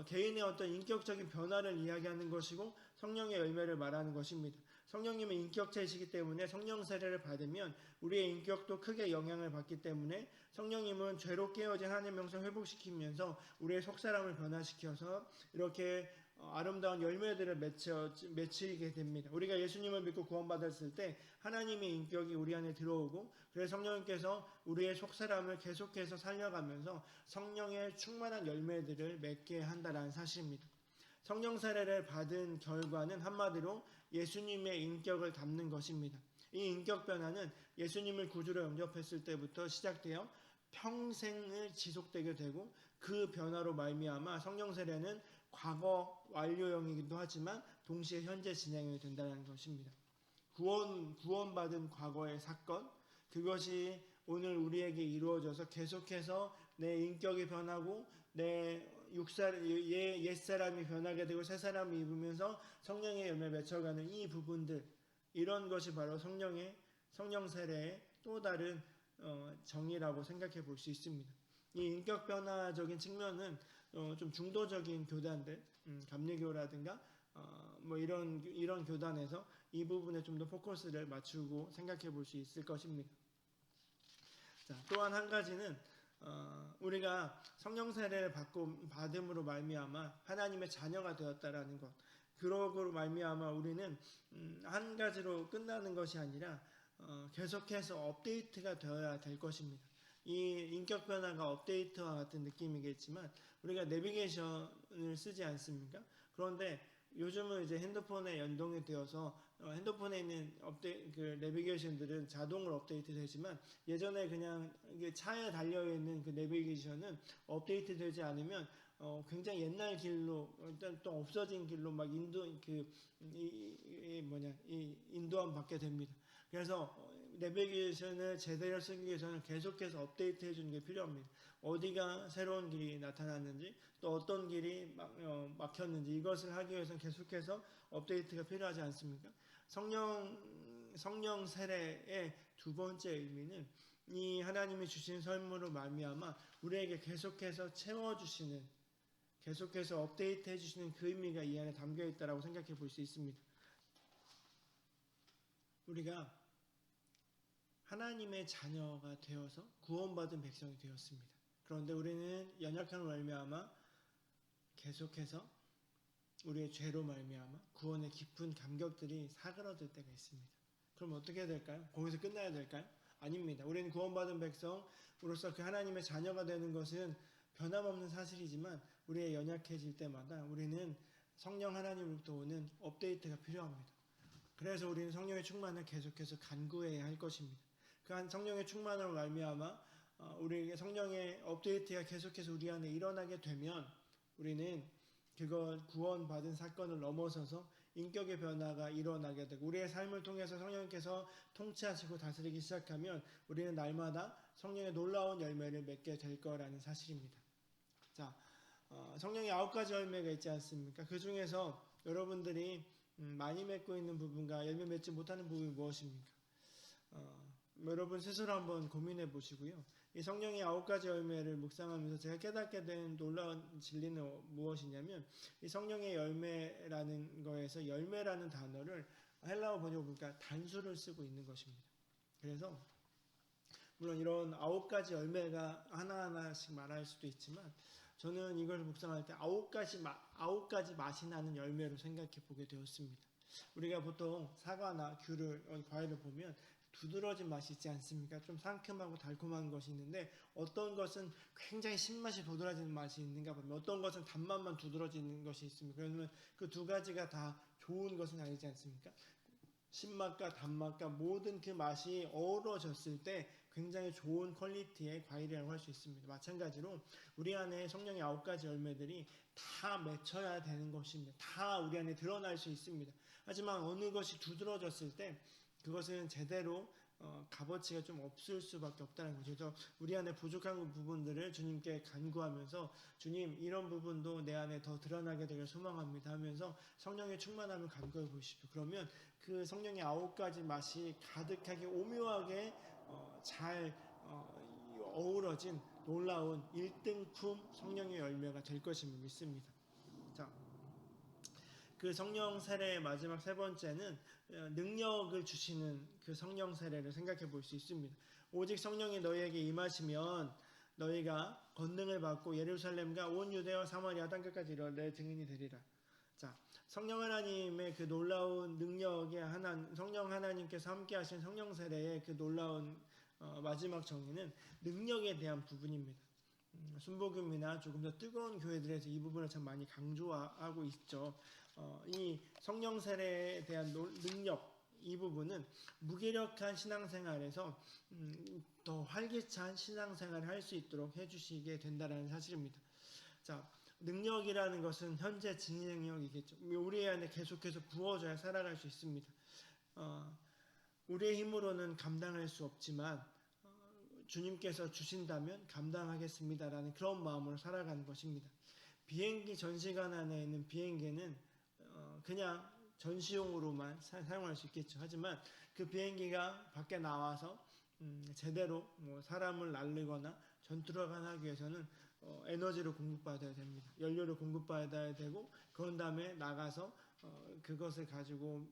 개인의 어떤 인격적인 변화를 이야기하는 것이고 성령의 열매를 말하는 것입니다. 성령님은 인격체이시기 때문에 성령 세례를 받으면 우리의 인격도 크게 영향을 받기 때문에 성령님은 죄로 깨어진 하나님의 명성 회복시키면서 우리의 속사람을 변화시켜서 이렇게 아름다운 열매들을 맺히게 됩니다. 우리가 예수님을 믿고 구원받았을 때 하나님의 인격이 우리 안에 들어오고 그래서 성령님께서 우리의 속사람을 계속해서 살려가면서 성령의 충만한 열매들을 맺게 한다는 사실입니다. 성령 세례를 받은 결과는 한마디로 예수님의 인격을 담는 것입니다. 이 인격 변화는 예수님을 구주로 영접했을 때부터 시작되어 평생을 지속되게 되고 그 변화로 말미암아 성령 세례는 과거 완료형이기도 하지만 동시에 현재 진행이 된다는 것입니다. 구원받은 과거의 사건, 그것이 오늘 우리에게 이루어져서 계속해서 내 인격이 변하고 내 옛사람이 변하게 되고 새사람이 입으면서 성령의 열매 맺혀가는 이 부분들, 이런 것이 바로 성령 세례의 또 다른 정의라고 생각해 볼 수 있습니다. 이 인격 변화적인 측면은 좀 중도적인 교단들, 감리교라든가 뭐 이런 교단에서 이 부분에 좀 더 포커스를 맞추고 생각해 볼 수 있을 것입니다. 자, 또한 한 가지는 우리가 성령 세례를 받음으로 말미암아 하나님의 자녀가 되었다라는 것. 그러고 말미암아 우리는 한 가지로 끝나는 것이 아니라 계속해서 업데이트가 되어야 될 것입니다. 이 인격 변화가 업데이트와 같은 느낌이겠지만 우리가 내비게이션을 쓰지 않습니까? 그런데 요즘은 이제 핸드폰에 연동이 되어서 핸드폰에 있는 그 내비게이션들은 자동으로 업데이트 되지만 예전에 그냥 차에 달려있는 그 내비게이션은 업데이트 되지 않으면 굉장히 옛날 길로 일단 또 없어진 길로 막 인도함 받게 됩니다. 그래서 내비게이션을 제대로 쓰기 위해서는 계속해서 업데이트 해주는 게 필요합니다. 어디가 새로운 길이 나타났는지 또 어떤 길이 막혔는지 이것을 하기 위해서는 계속해서 업데이트가 필요하지 않습니까? 성령 세례의 두 번째 의미는 이 하나님이 주신 선물로 말미암아 우리에게 계속해서 채워주시는, 계속해서 업데이트 해주시는 그 의미가 이 안에 담겨 있다고 생각해 볼 수 있습니다. 우리가 하나님의 자녀가 되어서 구원받은 백성이 되었습니다. 그런데 우리는 연약함을 말미암아 계속해서 우리의 죄로 말미암아 구원의 깊은 감격들이 사그러들 때가 있습니다. 그럼 어떻게 해야 될까요? 거기서 끝나야 될까요? 아닙니다. 우리는 구원받은 백성으로서 그 하나님의 자녀가 되는 것은 변함없는 사실이지만 우리의 연약해질 때마다 우리는 성령 하나님으로부터 오는 업데이트가 필요합니다. 그래서 우리는 성령의 충만을 계속해서 간구해야 할 것입니다. 그 성령의 충만으로 말미암아 우리에게 성령의 업데이트가 계속해서 우리 안에 일어나게 되면 우리는 그걸 구원받은 사건을 넘어서서 인격의 변화가 일어나게 되고 우리의 삶을 통해서 성령께서 통치하시고 다스리기 시작하면 우리는 날마다 성령의 놀라운 열매를 맺게 될 거라는 사실입니다. 자, 성령의 9가지 열매가 있지 않습니까? 그 중에서 여러분들이 많이 맺고 있는 부분과 열매 맺지 못하는 부분이 무엇입니까? 여러분 스스로 한번 고민해 보시고요. 이 성령의 9가지 열매를 묵상하면서 제가 깨닫게 된 놀라운 진리는 무엇이냐면 이 성령의 열매라는 거에서 열매라는 단어를 헬라어 번역을 보니까 단수를 쓰고 있는 것입니다. 그래서 물론 이런 9가지 열매가 하나하나씩 말할 수도 있지만 저는 이걸 묵상할 때 9가지 맛이 나는 열매로 생각해 보게 되었습니다. 우리가 보통 사과나 귤을, 과일을 보면 두드러진 맛이 있지 않습니까? 좀 상큼하고 달콤한 것이 있는데 어떤 것은 굉장히 신맛이 도드라지는 맛이 있는가 보면 어떤 것은 단맛만 두드러지는 것이 있습니다. 그러면 그 두 가지가 다 좋은 것은 아니지 않습니까? 신맛과 단맛과 모든 그 맛이 어우러졌을 때 굉장히 좋은 퀄리티의 과일이라고 할 수 있습니다. 마찬가지로 우리 안에 성령의 9가지 열매들이 다 맺혀야 되는 것입니다. 다 우리 안에 드러날 수 있습니다. 하지만 어느 것이 두드러졌을 때 그것은 제대로 값어치가 좀 없을 수밖에 없다는 거죠. 그래서 우리 안에 부족한 부분들을 주님께 간구하면서 주님 이런 부분도 내 안에 더 드러나게 되길 소망합니다 하면서 성령의 충만함을 간구해 보십시오. 그러면 그 성령의 9가지 맛이 가득하게 오묘하게 잘 어우러진 놀라운 1등품 성령의 열매가 될 것임을 믿습니다. 자, 그 성령 세례의 마지막 세 번째는 능력을 주시는 그 성령 세례를 생각해 볼 수 있습니다. 오직 성령이 너희에게 임하시면 너희가 권능을 받고 예루살렘과 온 유대와 사마리아 땅끝까지 이르러 내 증인이 되리라. 자, 성령 하나님의 그 놀라운 능력의 성령 하나님께서 함께 하신 성령 세례의 그 놀라운 마지막 정의는 능력에 대한 부분입니다. 순복음이나 조금 더 뜨거운 교회들에서 이 부분을 참 많이 강조하고 있죠. 이 성령 세례에 대한 능력, 이 부분은 무기력한 신앙생활에서 더 활기찬 신앙생활을 할 수 있도록 해주시게 된다는 사실입니다. 자, 능력이라는 것은 현재 진행력이겠죠. 우리 안에 계속해서 부어져야 살아갈 수 있습니다. 우리의 힘으로는 감당할 수 없지만 주님께서 주신다면 감당하겠습니다라는 그런 마음으로 살아가는 것입니다. 비행기 전시관 안에 있는 비행기는 그냥 전시용으로만 사용할 수 있겠죠. 하지만 그 비행기가 밖에 나와서 제대로 사람을 날리거나 전투를 하기 위해서는 에너지를 공급받아야 됩니다. 연료를 공급받아야 되고 그런 다음에 나가서 그것을 가지고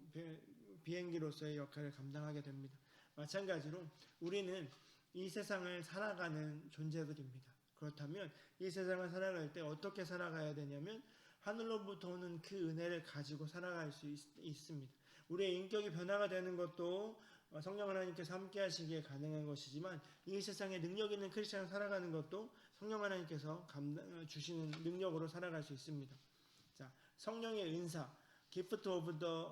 비행기로서의 역할을 감당하게 됩니다. 마찬가지로 우리는 이 세상을 살아가는 존재들입니다. 그렇다면 이 세상을 살아갈 때 어떻게 살아가야 되냐면 하늘로부터 오는 그 은혜를 가지고 살아갈 수 있습니다. 우리의 인격이 변화가 되는 것도 성령 하나님께서 함께 하시기에 가능한 것이지만 이 세상에 능력 있는 크리스천을 살아가는 것도 성령 하나님께서 주시는 능력으로 살아갈 수 있습니다. 자, 성령의 은사, Gift of the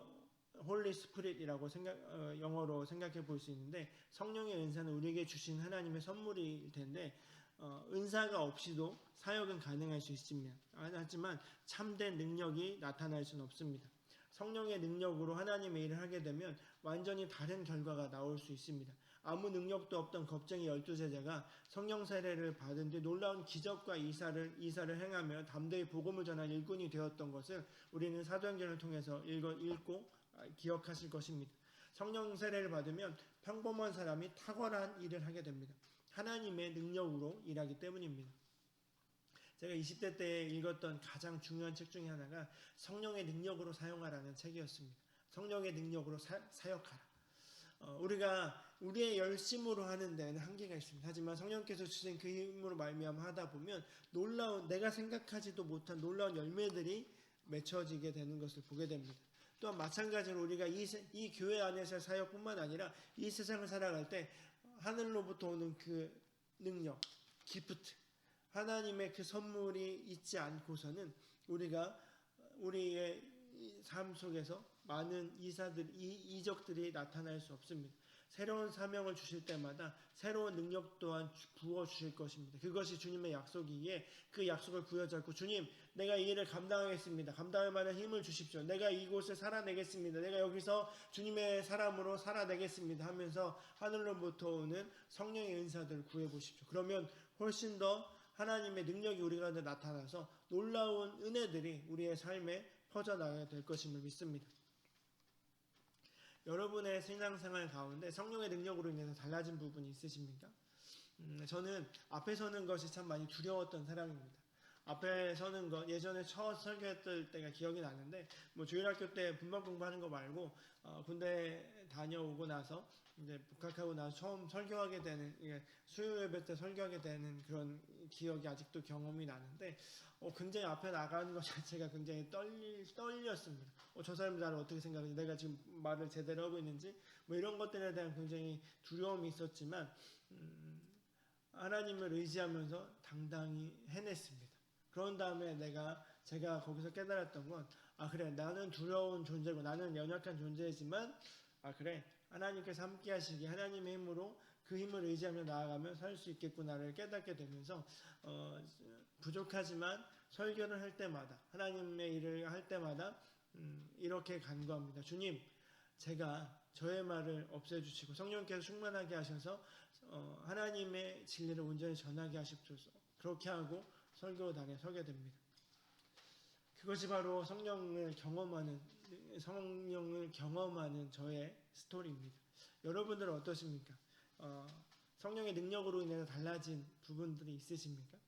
Holy Spirit이라고 영어로 생각해 볼 수 있는데 성령의 은사는 우리에게 주신 하나님의 선물일 텐데 은사가 없이도 사역은 가능할 수 있습니다. 하지만 참된 능력이 나타날 수는 없습니다. 성령의 능력으로 하나님의 일을 하게 되면 완전히 다른 결과가 나올 수 있습니다. 아무 능력도 없던 겁쟁이 12제자가 성령 세례를 받은 뒤 놀라운 기적과 이사를 행하며 담대히 복음을 전한 일꾼이 되었던 것을 우리는 사도행전을 통해서 읽고 기억하실 것입니다. 성령 세례를 받으면 평범한 사람이 탁월한 일을 하게 됩니다. 하나님의 능력으로 일하기 때문입니다. 제가 20대 때 읽었던 가장 중요한 책 중에 하나가 성령의 능력으로 사용하라는 책이었습니다. 성령의 능력으로 사역하라. 우리가 우리의 열심으로 하는 데는 한계가 있습니다. 하지만 성령께서 주신 그 힘으로 말미암아 하다 보면 놀라운, 내가 생각하지도 못한 놀라운 열매들이 맺혀지게 되는 것을 보게 됩니다. 또한 마찬가지로 우리가 이 교회 안에서의 사역뿐만 아니라 이 세상을 살아갈 때 하늘로부터 오는 그 능력, 기프트, 하나님의 그 선물이 있지 않고서는 우리가 우리의 삶 속에서 많은 이적들이 나타날 수 없습니다. 새로운 사명을 주실 때마다 새로운 능력 또한 부어주실 것입니다. 그것이 주님의 약속이기에 그 약속을 부여잡고 주님, 내가 이 일을 감당하겠습니다. 감당할 만한 힘을 주십시오. 내가 이곳을 살아내겠습니다. 내가 여기서 주님의 사람으로 살아내겠습니다 하면서 하늘로부터 오는 성령의 은사들을 구해보십시오. 그러면 훨씬 더 하나님의 능력이 우리 가운데 나타나서 놀라운 은혜들이 우리의 삶에 퍼져나가게 될 것임을 믿습니다. 여러분의 신앙생활 가운데 성령의 능력으로 인해서 달라진 부분이 있으십니까? 저는 앞에 서는 것이 참 많이 두려웠던 사람입니다. 앞에 서는 것, 예전에 첫 설교했을 때가 기억이 나는데 주일학교 때 분반 공부하는 거 말고 군대 다녀오고 나서 이제 복학하고 나서 처음 설교하게 되는, 수요 예배 때 설교하게 되는 그런 기억이 아직도 경험이 나는데 굉장히 앞에 나가는 것 자체가 굉장히 떨렸습니다. 저 사람이 나를 어떻게 생각하지? 내가 지금 말을 제대로 하고 있는지? 이런 것들에 대한 굉장히 두려움이 있었지만 하나님을 의지하면서 당당히 해냈습니다. 그런 다음에 제가 거기서 깨달았던 건 그래, 나는 두려운 존재고 나는 연약한 존재이지만 그래, 하나님께서 함께 하시기에 하나님의 힘으로 그 힘을 의지하며 나아가면 살 수 있겠구나를 깨닫게 되면서 부족하지만 설교를 할 때마다, 하나님의 일을 할 때마다 이렇게 간구합니다. 주님, 제가 저의 말을 없애주시고 성령께서 충만하게 하셔서 하나님의 진리를 온전히 전하게 하십소서. 그렇게 하고 설교단에 서게 됩니다. 그것이 바로 성령을 경험하는 저의 스토리입니다. 여러분들은 어떠십니까? 성령의 능력으로 인해서 달라진 부분들이 있으십니까?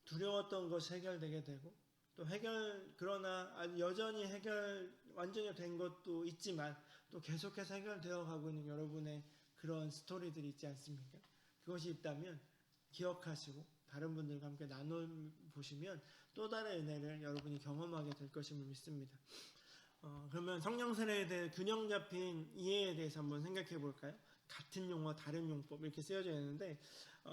두려웠던 것이 해결되게 되고 또 그러나 여전히 완전히 된 것도 있지만 또 계속해서 해결되어 가고 있는 여러분의 그런 스토리들이 있지 않습니까? 그것이 있다면 기억하시고 다른 분들과 함께 나눠보시면 또 다른 은혜를 여러분이 경험하게 될 것임을 믿습니다. 그러면 성령 세례에 대해 균형 잡힌 이해에 대해서 한번 생각해 볼까요? 같은 용어 다른 용법 이렇게 쓰여져 있는데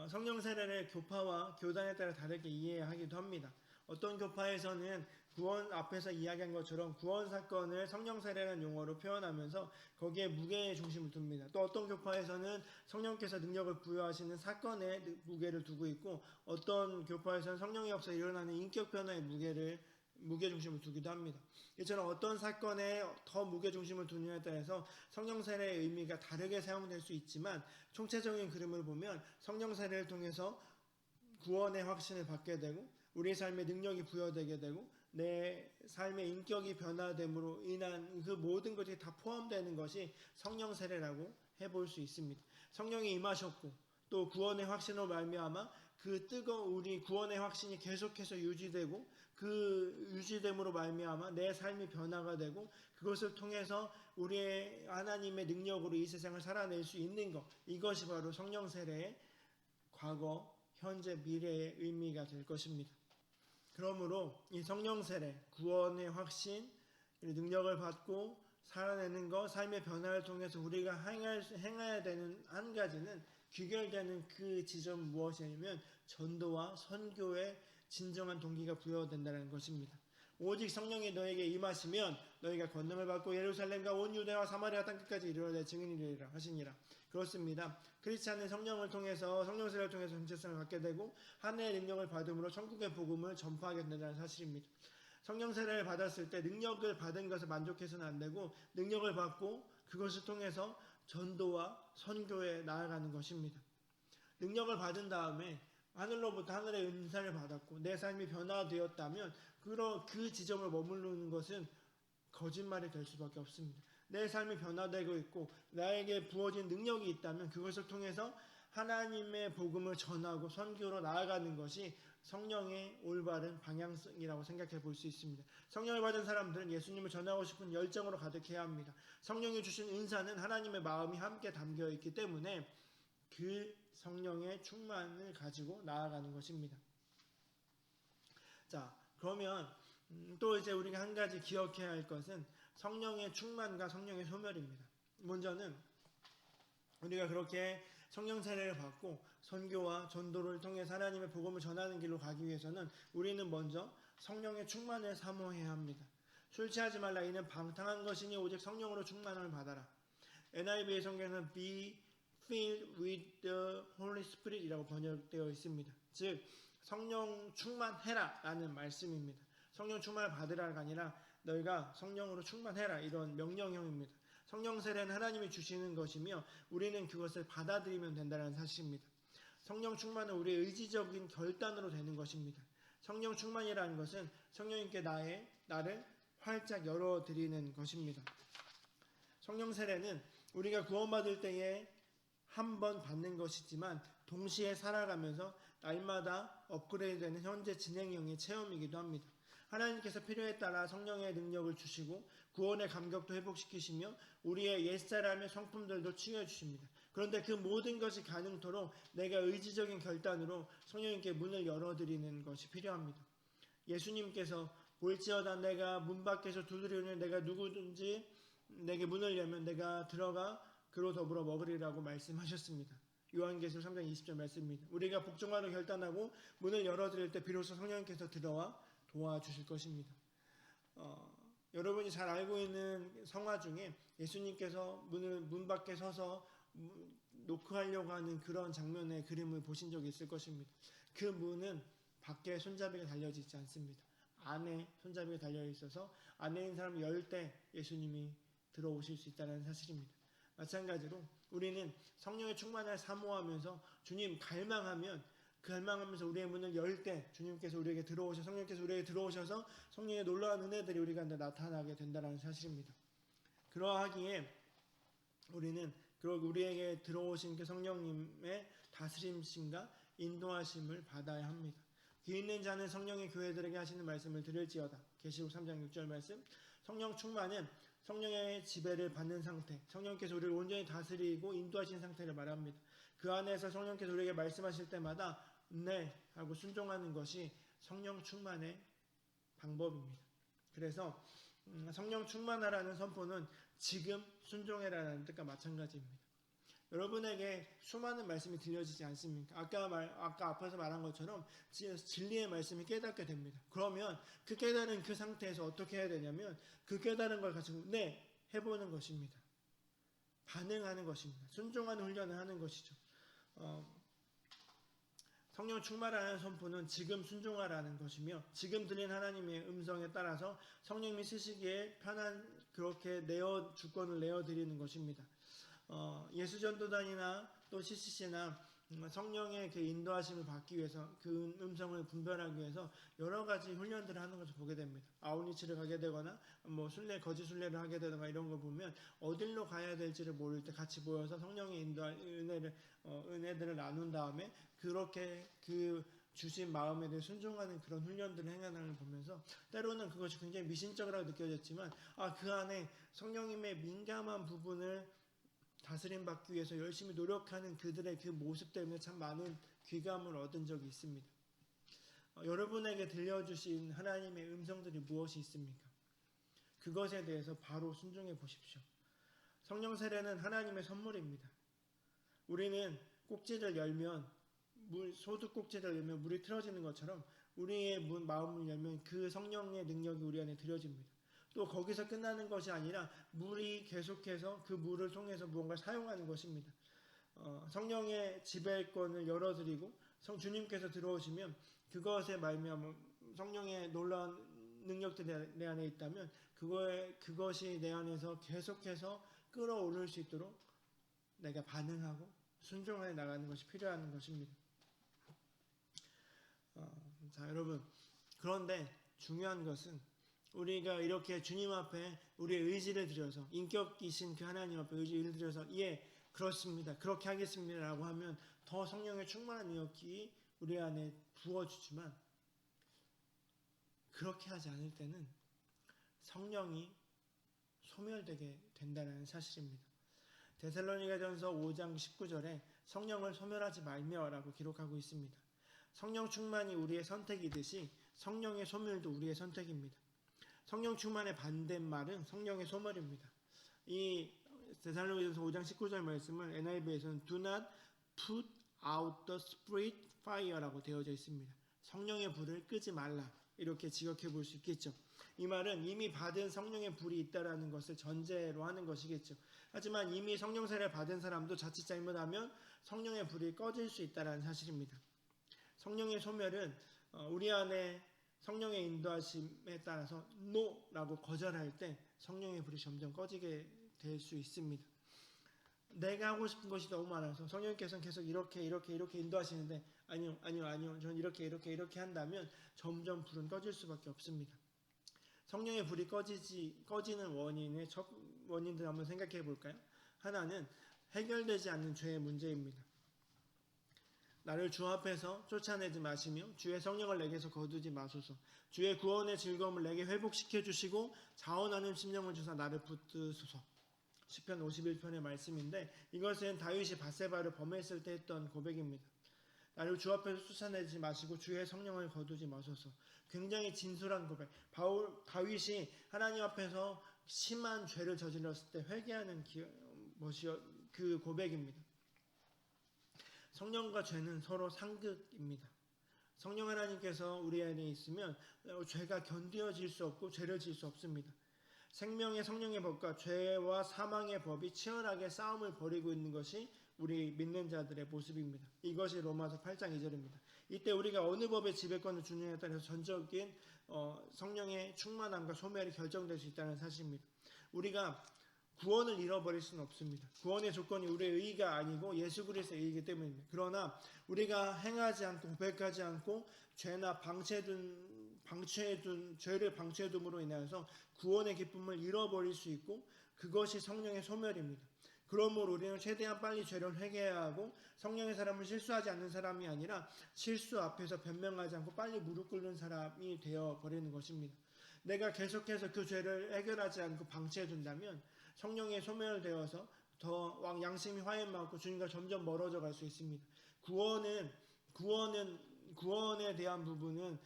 성령 세례를 교파와 교단에 따라 다르게 이해하기도 합니다. 어떤 교파에서는 구원 앞에서 이야기한 것처럼 구원 사건을 성령 세례라는 용어로 표현하면서 거기에 무게의 중심을 둡니다. 또 어떤 교파에서는 성령께서 능력을 부여하시는 사건에 무게를 두고 있고 어떤 교파에서는 성령이 없어 일어나는 인격 변화의 무게 중심을 두기도 합니다. 이처럼 어떤 사건에 더 무게 중심을 두느냐에 따라서 성령 세례의 의미가 다르게 사용될 수 있지만 총체적인 그림을 보면 성령 세례를 통해서 구원의 확신을 받게 되고 우리의 삶에 능력이 부여되게 되고 내 삶의 인격이 변화됨으로 인한 그 모든 것이 다 포함되는 것이 성령 세례라고 해볼 수 있습니다. 성령이 임하셨고 또 구원의 확신으로 말미암아 그 뜨거운 우리 구원의 확신이 계속해서 유지되고 그 유지됨으로 말미암아 내 삶이 변화가 되고 그것을 통해서 우리의 하나님의 능력으로 이 세상을 살아낼 수 있는 것, 이것이 바로 성령 세례의 과거, 현재, 미래의 의미가 될 것입니다. 그러므로 이 성령 세례, 구원의 확신, 능력을 받고 살아내는 것, 삶의 변화를 통해서 우리가 행해야 되는 한 가지는 귀결되는 그 지점은 무엇이냐면 전도와 선교의 진정한 동기가 부여된다는 것입니다. 오직 성령이 너에게 임하시면 너희가 권능을 받고 예루살렘과 온 유대와 사마리아 땅끝까지 이르러 내 증인이 되리라 하시니라. 그렇습니다. 크리스찬은 성령을 통해서 성령 세례를 통해서 정체성을 갖게 되고 하나님의 능력을 받음으로 천국의 복음을 전파하게 된다는 사실입니다. 성령 세례를 받았을 때 능력을 받은 것에 만족해서는 안 되고 능력을 받고 그것을 통해서 전도와 선교에 나아가는 것입니다. 능력을 받은 다음에 하늘로부터 하늘의 은사를 받았고 내 삶이 변화되었다면 그 지점을 머무르는 것은 거짓말이 될 수밖에 없습니다. 내 삶이 변화되고 있고 나에게 부어진 능력이 있다면 그것을 통해서 하나님의 복음을 전하고 선교로 나아가는 것이 성령의 올바른 방향성이라고 생각해 볼 수 있습니다. 성령을 받은 사람들은 예수님을 전하고 싶은 열정으로 가득해야 합니다. 성령이 주신 은사는 하나님의 마음이 함께 담겨 있기 때문에 그 성령의 충만을 가지고 나아가는 것입니다. 자, 그러면 또 이제 우리가 한 가지 기억해야 할 것은 성령의 충만과 성령의 소멸입니다. 먼저는 우리가 그렇게 성령 세례를 받고 선교와 전도를 통해 하나님의 복음을 전하는 길로 가기 위해서는 우리는 먼저 성령의 충만을 사모해야 합니다. 술 취하지 말라 이는 방탕한 것이니 오직 성령으로 충만을 받아라. NIV 성경에는 be filled with the Holy Spirit 이라고 번역되어 있습니다. 즉 성령 충만해라 라는 말씀입니다. 성령 충만을 받으라가 아니라 너희가 성령으로 충만해라 이런 명령형입니다. 성령 세례는 하나님이 주시는 것이며 우리는 그것을 받아들이면 된다는 사실입니다. 성령 충만은 우리의 의지적인 결단으로 되는 것입니다. 성령 충만이라는 것은 성령님께 나를 활짝 열어드리는 것입니다. 성령 세례는 우리가 구원받을 때에 한 번 받는 것이지만 동시에 살아가면서 날마다 업그레이드되는 현재 진행형의 체험이기도 합니다. 하나님께서 필요에 따라 성령의 능력을 주시고 구원의 감격도 회복시키시며 우리의 옛사람의 성품들도 치유해 주십니다. 그런데 그 모든 것이 가능토록 내가 의지적인 결단으로 성령님께 문을 열어드리는 것이 필요합니다. 예수님께서 볼지어다 내가 문 밖에서 두드리오니 내가 누구든지 내게 문을 열면 내가 들어가 그로 더불어 먹으리라고 말씀하셨습니다. 요한계시록 3장 20절 말씀입니다. 우리가 복종하러 결단하고 문을 열어드릴 때 비로소 성령님께서 들어와 도와주실 것입니다. 여러분이 잘 알고 있는 성화 중에 예수님께서 문 밖에 서서 노크하려고 하는 그런 장면의 그림을 보신 적이 있을 것입니다. 그 문은 밖에 손잡이가 달려져 있지 않습니다. 안에 손잡이가 달려 있어서 안에 있는 사람이 열 때 예수님이 들어오실 수 있다는 사실입니다. 마찬가지로 우리는 성령의 충만을 사모하면서 주님 갈망하면서 우리의 문을 열 때 주님께서 우리에게 성령께서 우리에게 들어오셔서 성령의 놀라운 은혜들이 우리 가운데 나타나게 된다는 사실입니다. 그러하기에 우리는 우리에게 들어오신 그 성령님의 다스림심과 인도하심을 받아야 합니다. 귀 있는 자는 성령의 교회들에게 하시는 말씀을 들을지어다. 계시록 3장 6절 말씀. 성령 충만은 성령의 지배를 받는 상태, 성령께서 우리를 온전히 다스리고 인도하신 상태를 말합니다. 그 안에서 성령께서 우리에게 말씀하실 때마다 네 하고 순종하는 것이 성령 충만의 방법입니다. 그래서 성령 충만하라는 선포는 지금 순종해라는 뜻과 마찬가지입니다. 여러분에게 수많은 말씀이 들려지지 않습니까? 아까 앞에서 말한 것처럼 진리의 말씀이 깨닫게 됩니다. 그러면 그 깨달은 그 상태에서 어떻게 해야 되냐면 그 깨달은 걸 가지고 해보는 것입니다. 반응하는 것입니다. 순종하는 훈련을 하는 것이죠. 성령 충만하라는 선포는 지금 순종하라는 것이며 지금 들린 하나님의 음성에 따라서 성령님이 쓰시기에 편한 그렇게 주권을 내어드리는 것입니다. 예수전도단이나 또 CCC나 성령의 그 인도하심을 받기 위해서 그 음성을 분별하기 위해서 여러 가지 훈련들을 하는 것을 보게 됩니다. 아웃리치를 가게 되거나 거짓 순례를 하게 되거나 이런 걸 보면 어디로 가야 될지를 모를 때 같이 모여서 성령의 은혜들을 나눈 다음에 그렇게 그 주신 마음에 대해 순종하는 그런 훈련들을 행하는 걸 보면서 때로는 그것이 굉장히 미신적이라고 느껴졌지만 그 안에 성령님의 민감한 부분을 다스림 받기 위해서 열심히 노력하는 그들의 그 모습 때문에 참 많은 귀감을 얻은 적이 있습니다. 여러분에게 들려주신 하나님의 음성들이 무엇이 있습니까? 그것에 대해서 바로 순종해 보십시오. 성령 세례는 하나님의 선물입니다. 우리는 소두 꼭지를 열면 물이 틀어지는 것처럼 우리의 마음을 열면 그 성령의 능력이 우리 안에 들여집니다. 또 거기서 끝나는 것이 아니라 물이 계속해서 그 물을 통해서 무언가를 사용하는 것입니다. 성령의 지배권을 열어드리고 주님께서 들어오시면 그것에 말미암아 성령의 놀라운 능력들이 내 안에 있다면 그것이 내 안에서 계속해서 끌어오를 수 있도록 내가 반응하고 순종해 나가는 것이 필요한 것입니다. 자, 여러분, 그런데 중요한 것은 우리가 이렇게 주님 앞에 우리의 의지를 들여서 인격이신 그 하나님 앞에 의지를 들여서 그렇습니다, 그렇게 하겠습니다 라고 하면 더 성령의 충만한 능력이 우리 안에 부어주지만 그렇게 하지 않을 때는 성령이 소멸되게 된다는 사실입니다. 데살로니가전서 5장 19절에 성령을 소멸하지 말며라고 기록하고 있습니다. 성령 충만이 우리의 선택이듯이 성령의 소멸도 우리의 선택입니다. 성령 충만의 반대말은 성령의 소멸입니다. 이 데살로니가전서 5장 19절 말씀을 NIV에서는 Do not put out the spirit fire라고 되어져 있습니다. 성령의 불을 끄지 말라, 이렇게 지역해 볼 수 있겠죠. 이 말은 이미 받은 성령의 불이 있다라는 것을 전제로 하는 것이겠죠. 하지만 이미 성령 세례를 받은 사람도 자칫 잘못하면 성령의 불이 꺼질 수 있다는 사실입니다. 성령의 소멸은 우리 안에 성령의 인도하심에 따라서 NO라고 거절할 때 성령의 불이 점점 꺼지게 될 수 있습니다. 내가 하고 싶은 것이 너무 많아서 성령께서는 계속 이렇게 인도하시는데 아니요 저는 이렇게 한다면 점점 불은 꺼질 수밖에 없습니다. 성령의 불이 꺼지는 원인들 한번 생각해 볼까요? 하나는 해결되지 않는 죄의 문제입니다. 나를 주 앞에서 쫓아내지 마시며 주의 성령을 내게서 거두지 마소서. 주의 구원의 즐거움을 내게 회복시켜 주시고 자원하는 심령을 주사 나를 붙드소서. 시편 51편의 말씀인데 이것은 다윗이 밧세바를 범했을 때 했던 고백입니다. 나를 주 앞에서 쫓아내지 마시고 주의 성령을 거두지 마소서. 굉장히 진솔한 고백. 다윗이 하나님 앞에서 심한 죄를 저질렀을 때 회개하는 그 고백입니다. 성령과 죄는 서로 상극입니다. 성령 하나님께서 우리 안에 있으면 죄가 견뎌질 수 없고 죄를 지을 수 없습니다. 생명의 성령의 법과 죄와 사망의 법이 치열하게 싸움을 벌이고 있는 것이 우리 믿는 자들의 모습입니다. 이것이 로마서 8장 2절입니다. 이때 우리가 어느 법의 지배권을 주느냐에 따라서 전적인 성령의 충만함과 소멸이 결정될 수 있다는 사실입니다. 우리가 구원을 잃어버릴 수는 없습니다. 구원의 조건이 우리의 의의가 아니고 예수 그리스도의 의이기 때문입니다. 그러나 우리가 행하지 않고 고백하지 않고 죄나 죄를 방치해둠으로 인하여서 구원의 기쁨을 잃어버릴 수 있고 그것이 성령의 소멸입니다. 그러므로 우리는 최대한 빨리 죄를 회개해야 하고 성령의 사람은 실수하지 않는 사람이 아니라 실수 앞에서 변명하지 않고 빨리 무릎 꿇는 사람이 되어버리는 것입니다. 내가 계속해서 그 죄를 해결하지 않고 방치해둔다면 성령이 소멸되어서 더 양심이 화해받고 주님과 점점 멀어져 갈 수 있습니다. 구원에 대한 부분은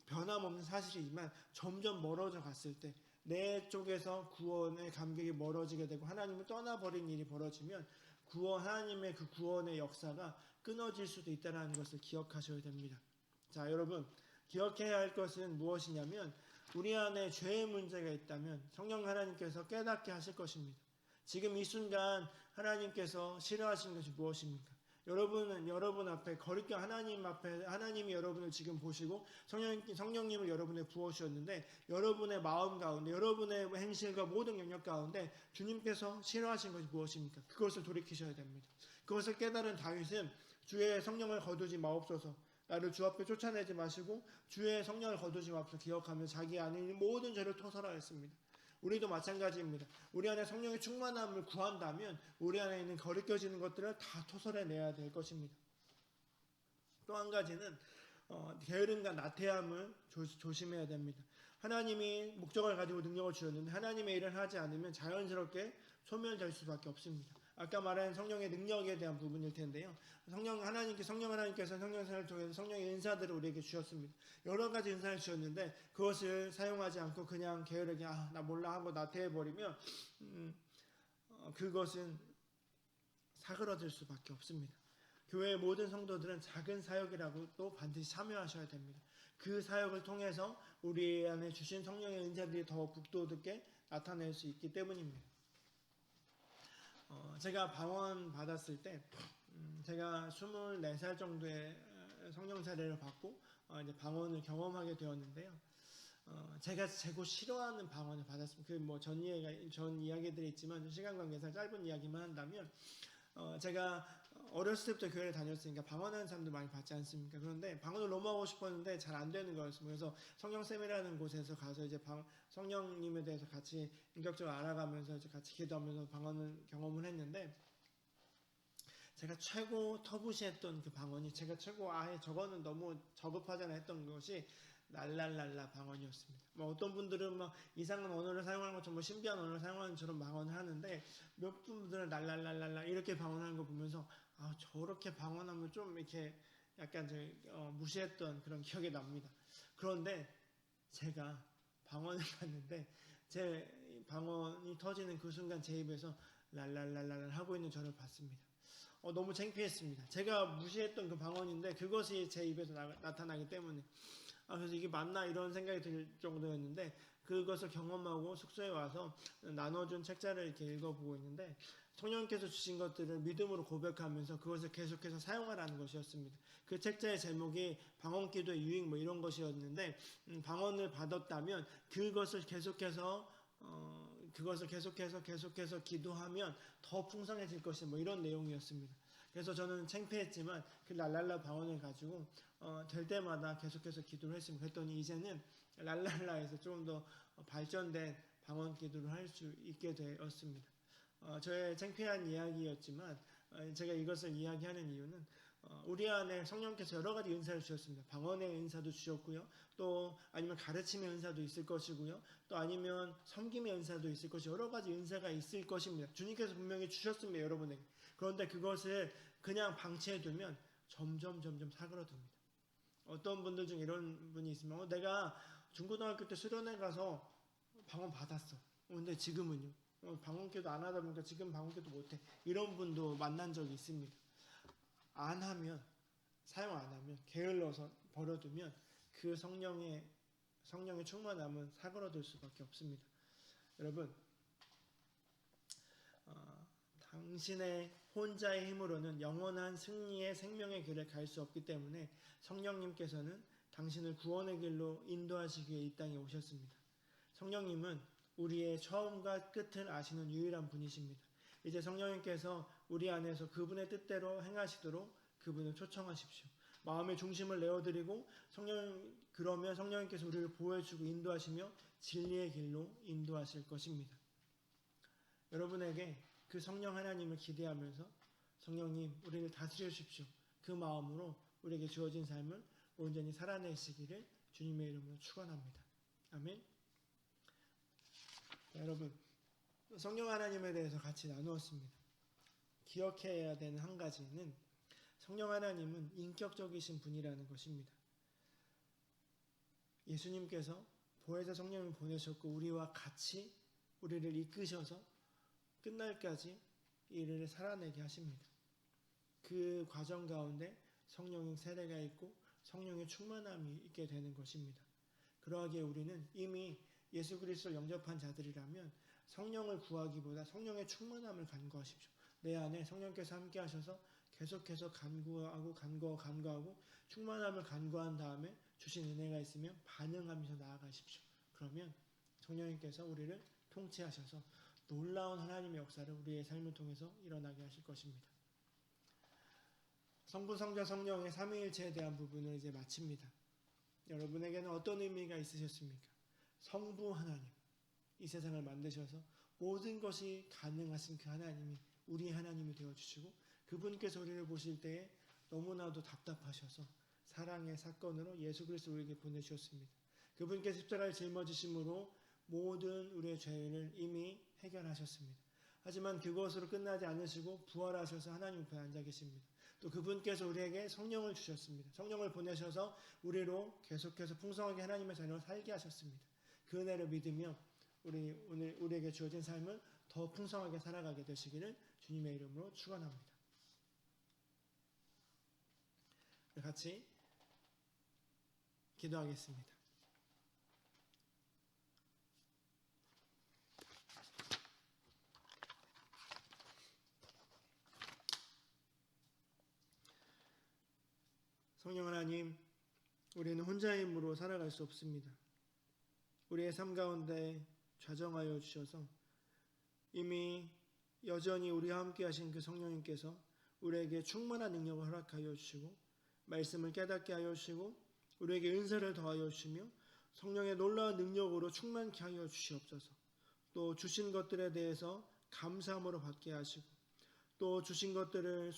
변함없는 사실이지만 점점 멀어져 갔을 때 내 쪽에서 구원의 감격이 멀어지게 되고 하나님을 떠나버린 일이 벌어지면 하나님의 그 구원의 역사가 끊어질 수도 있다는 것을 기억하셔야 됩니다. 자, 여러분, 기억해야 할 것은 무엇이냐면 우리 안에 죄의 문제가 있다면 성령 하나님께서 깨닫게 하실 것입니다. 지금 이 순간 하나님께서 싫어하시는 것이 무엇입니까? 여러분 앞에 거룩한 하나님 앞에 하나님이 여러분을 지금 보시고 성령님을 여러분에 부어주셨는데 여러분의 마음 가운데 여러분의 행실과 모든 영역 가운데 주님께서 싫어하신 것이 무엇입니까? 그것을 돌이키셔야 됩니다. 그것을 깨달은 다윗은 주의 성령을 거두지 마옵소서, 나를 주 앞에 쫓아내지 마시고 주의 성령을 거두지 마옵소서 기억하며 자기 안에 있는 모든 죄를 토설하였습니다. 우리도 마찬가지입니다. 우리 안에 성령의 충만함을 구한다면 우리 안에 있는 거리껴지는 것들을 다 토설해내야 될 것입니다. 또 한 가지는 게으름과 나태함을 조심해야 됩니다. 하나님이 목적을 가지고 능력을 주셨는데 하나님의 일을 하지 않으면 자연스럽게 소멸될 수밖에 없습니다. 아까 말한 성령의 능력에 대한 부분일 텐데요. 성령 하나님께서 성령사를 통해서 성령의 은사들을 우리에게 주셨습니다. 여러 가지 은사를 주셨는데 그것을 사용하지 않고 그냥 게으르게 나 몰라 하고 나태해버리면 그것은 사그러들 수밖에 없습니다. 교회의 모든 성도들은 작은 사역이라고 또 반드시 참여하셔야 됩니다. 그 사역을 통해서 우리 안에 주신 성령의 은사들이 더 북돋게 나타낼 수 있기 때문입니다. 제가 방언 받았을 때 제가 24살 정도의 성령 세례를 받고 이제 방언을 경험하게 되었는데요. 제가 최고 싫어하는 방언을 받았습니다. 전 이야기들이 있지만 시간 관계상 짧은 이야기만 한다면 제가 어렸을 때부터 교회를 다녔으니까 방언하는 사람들 많이 봤지 않습니까? 그런데 방언을 너무 하고 싶었는데 잘 안 되는 거였습니다. 그래서 성령쌤이라는 곳에서 가서 이제 성령님에 대해서 같이 인격적으로 알아가면서 이제 같이 기도하면서 방언을 경험을 했는데 제가 최고 터부시했던 그 방언이 제가 최고 저거는 너무 저급하잖아 했던 것이 랄랄랄라 방언이었습니다. 어떤 분들은 이상한 언어를 사용하는 것처럼 신비한 언어를 사용하는 저런 방언을 하는데 몇 분들은 랄랄랄랄라 이렇게 방언하는 거 보면서 저렇게 방언하면 좀 이렇게 약간 무시했던 그런 기억이 납니다. 그런데 제가 방언을 봤는데 제 방언이 터지는 그 순간 제 입에서 랄랄랄랄 하고 있는 저를 봤습니다. 너무 창피했습니다. 제가 무시했던 그 방언인데 그것이 제 입에서 나타나기 때문에 그래서 이게 맞나 이런 생각이 들 정도였는데 그것을 경험하고 숙소에 와서 나눠준 책자를 이렇게 읽어보고 있는데 성령께서 주신 것들을 믿음으로 고백하면서 그것을 계속해서 사용하라는 것이었습니다. 그 책자의 제목이 방언기도의 유익 이런 것이었는데 방언을 받았다면 그것을 계속해서 기도하면 더 풍성해질 것이 이런 내용이었습니다. 그래서 저는 창피했지만 그 랄랄라 방언을 가지고 될 때마다 계속해서 기도를 했습니다. 그랬더니 이제는 랄랄라에서 조금 더 발전된 방언 기도를 할 수 있게 되었습니다. 저의 창피한 이야기였지만 제가 이것을 이야기하는 이유는 우리 안에 성령께서 여러 가지 은사를 주셨습니다. 방언의 은사도 주셨고요. 또 아니면 가르침의 은사도 있을 것이고요. 또 아니면 섬김의 은사도 있을 것이 여러 가지 은사가 있을 것입니다. 주님께서 분명히 주셨습니다. 여러분에게. 그런데 그것을 그냥 방치해두면 점점 사그러듭니다. 어떤 분들 중에 이런 분이 있으면 내가 중고등학교 때 수련회 가서 방언 받았어. 근데 지금은요. 방언기도 안 하다 보니까 지금 방언기도 못해. 이런 분도 만난 적이 있습니다. 사용 안 하면 게을러서 버려두면 그 성령의 충만함은 사그러들 수밖에 없습니다. 여러분, 당신의 혼자의 힘으로는 영원한 승리의 생명의 길을 갈 수 없기 때문에 성령님께서는 당신을 구원의 길로 인도하시기 위해 이 땅에 오셨습니다. 성령님은 우리의 처음과 끝을 아시는 유일한 분이십니다. 이제 성령님께서 우리 안에서 그분의 뜻대로 행하시도록 그분을 초청하십시오. 마음의 중심을 내어드리고 그러면 성령님께서 우리를 보호해주고 인도하시며 진리의 길로 인도하실 것입니다. 여러분에게 그 성령 하나님을 기대하면서 성령님 우리를 다스려 주십시오. 그 마음으로 우리에게 주어진 삶을 온전히 살아내시기를 주님의 이름으로 축원합니다. 아멘. 여러분, 성령 하나님에 대해서 같이 나누었습니다. 기억해야 되는 한 가지는 성령 하나님은 인격적이신 분이라는 것입니다. 예수님께서 보혜사 성령을 보내셨고 우리와 같이 우리를 이끄셔서 끝날까지 이를 살아내게 하십니다. 그 과정 가운데 성령의 세례가 있고 성령의 충만함이 있게 되는 것입니다. 그러하기에 우리는 이미 예수 그리스도를 영접한 자들이라면 성령을 구하기보다 성령의 충만함을 간구하십시오. 내 안에 성령께서 함께 하셔서 계속해서 간구하고 충만함을 간구한 다음에 주신 은혜가 있으면 반응하면서 나아가십시오. 그러면 성령님께서 우리를 통치하셔서 놀라운 하나님의 역사를 우리의 삶을 통해서 일어나게 하실 것입니다. 성부, 성자, 성령의 삼위일체에 대한 부분을 이제 마칩니다. 여러분에게는 어떤 의미가 있으셨습니까? 성부 하나님, 이 세상을 만드셔서 모든 것이 가능하신 그 하나님이 우리 하나님이 되어주시고 그분께서 우리를 보실 때에 너무나도 답답하셔서 사랑의 사건으로 예수 그리스도 우리에게 보내주셨습니다. 그분께서 십자가를 짊어지심으로 모든 우리의 죄를 이미 해결하셨습니다. 하지만 그것으로 끝나지 않으시고 부활하셔서 하나님 옆에 앉아 계십니다. 또 그분께서 우리에게 성령을 주셨습니다. 성령을 보내셔서 우리로 계속해서 풍성하게 하나님의 자녀로 살게 하셨습니다. 그 은혜를 믿으며 우리에게 주어진 삶을 더 풍성하게 살아가게 되시기를 주님의 이름으로 축원합니다. 같이 기도하겠습니다. 성령 하나님, 우리는 혼자의 힘으로 살아갈 수 없습니다. 우리의 삶 가운데 좌정하여 주셔서 이미 여전히 우리와 함께 하신 그 성령님께서 우리에게 충만한 능력을 허락하여 주시고 말씀을 깨닫게 하여 주시고 우리에게 은사를 더하여 주시며 성령의 놀라운 능력으로 충만케 하여 주시옵소서. 또 주신 것들에 대해서 감사함으로 받게 하시고 또 주신 것들을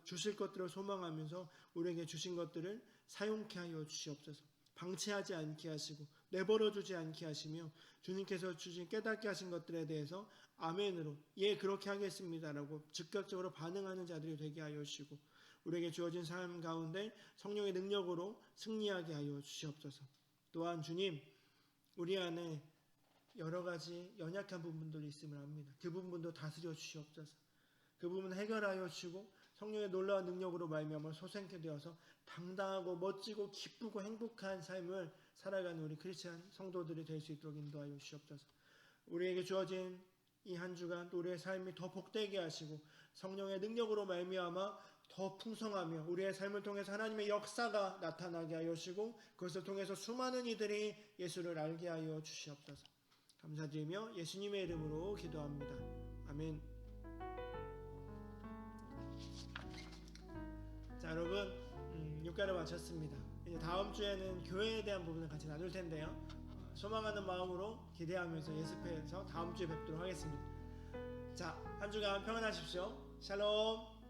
주실 것들을 소망하면서 우리에게 주신 것들을 사용케 하여 주시옵소서. 방치하지 않게 하시고 내버려 두지 않게 하시며 주님께서 주신 깨닫게 하신 것들에 대해서 아멘으로 예 그렇게 하겠습니다라고 즉각적으로 반응하는 자들이 되게 하여 주시고 우리에게 주어진 삶 가운데 성령의 능력으로 승리하게 하여 주시옵소서. 또한 주님, 우리 안에 여러 가지 연약한 부분들이 있음을 압니다. 그 부분도 다스려 주시옵소서. 그 부분 해결하여 주시고 성령의 놀라운 능력으로 말미암아 소생케 되어서 당당하고 멋지고 기쁘고 행복한 삶을 살아가는 우리 크리스찬 성도들이 될 수 있도록 인도하여 주시옵소서. 우리에게 주어진 이 한 주간 우리의 삶이 더 복되게 하시고 성령의 능력으로 말미암아 더 풍성하며 우리의 삶을 통해서 하나님의 역사가 나타나게 하여 주시고 그것을 통해서 수많은 이들이 예수를 알게 하여 주시옵소서. 감사드리며 예수님의 이름으로 기도합니다. 아멘. 자, 여러분 6가를 마쳤습니다. 이제 다음 주에는 교회에 대한 부분을 같이 나눌 텐데요. 소망하는 마음으로 기대하면서 예습해서 다음 주에 뵙도록 하겠습니다. 자, 한 주간 평안하십시오. 샬롬.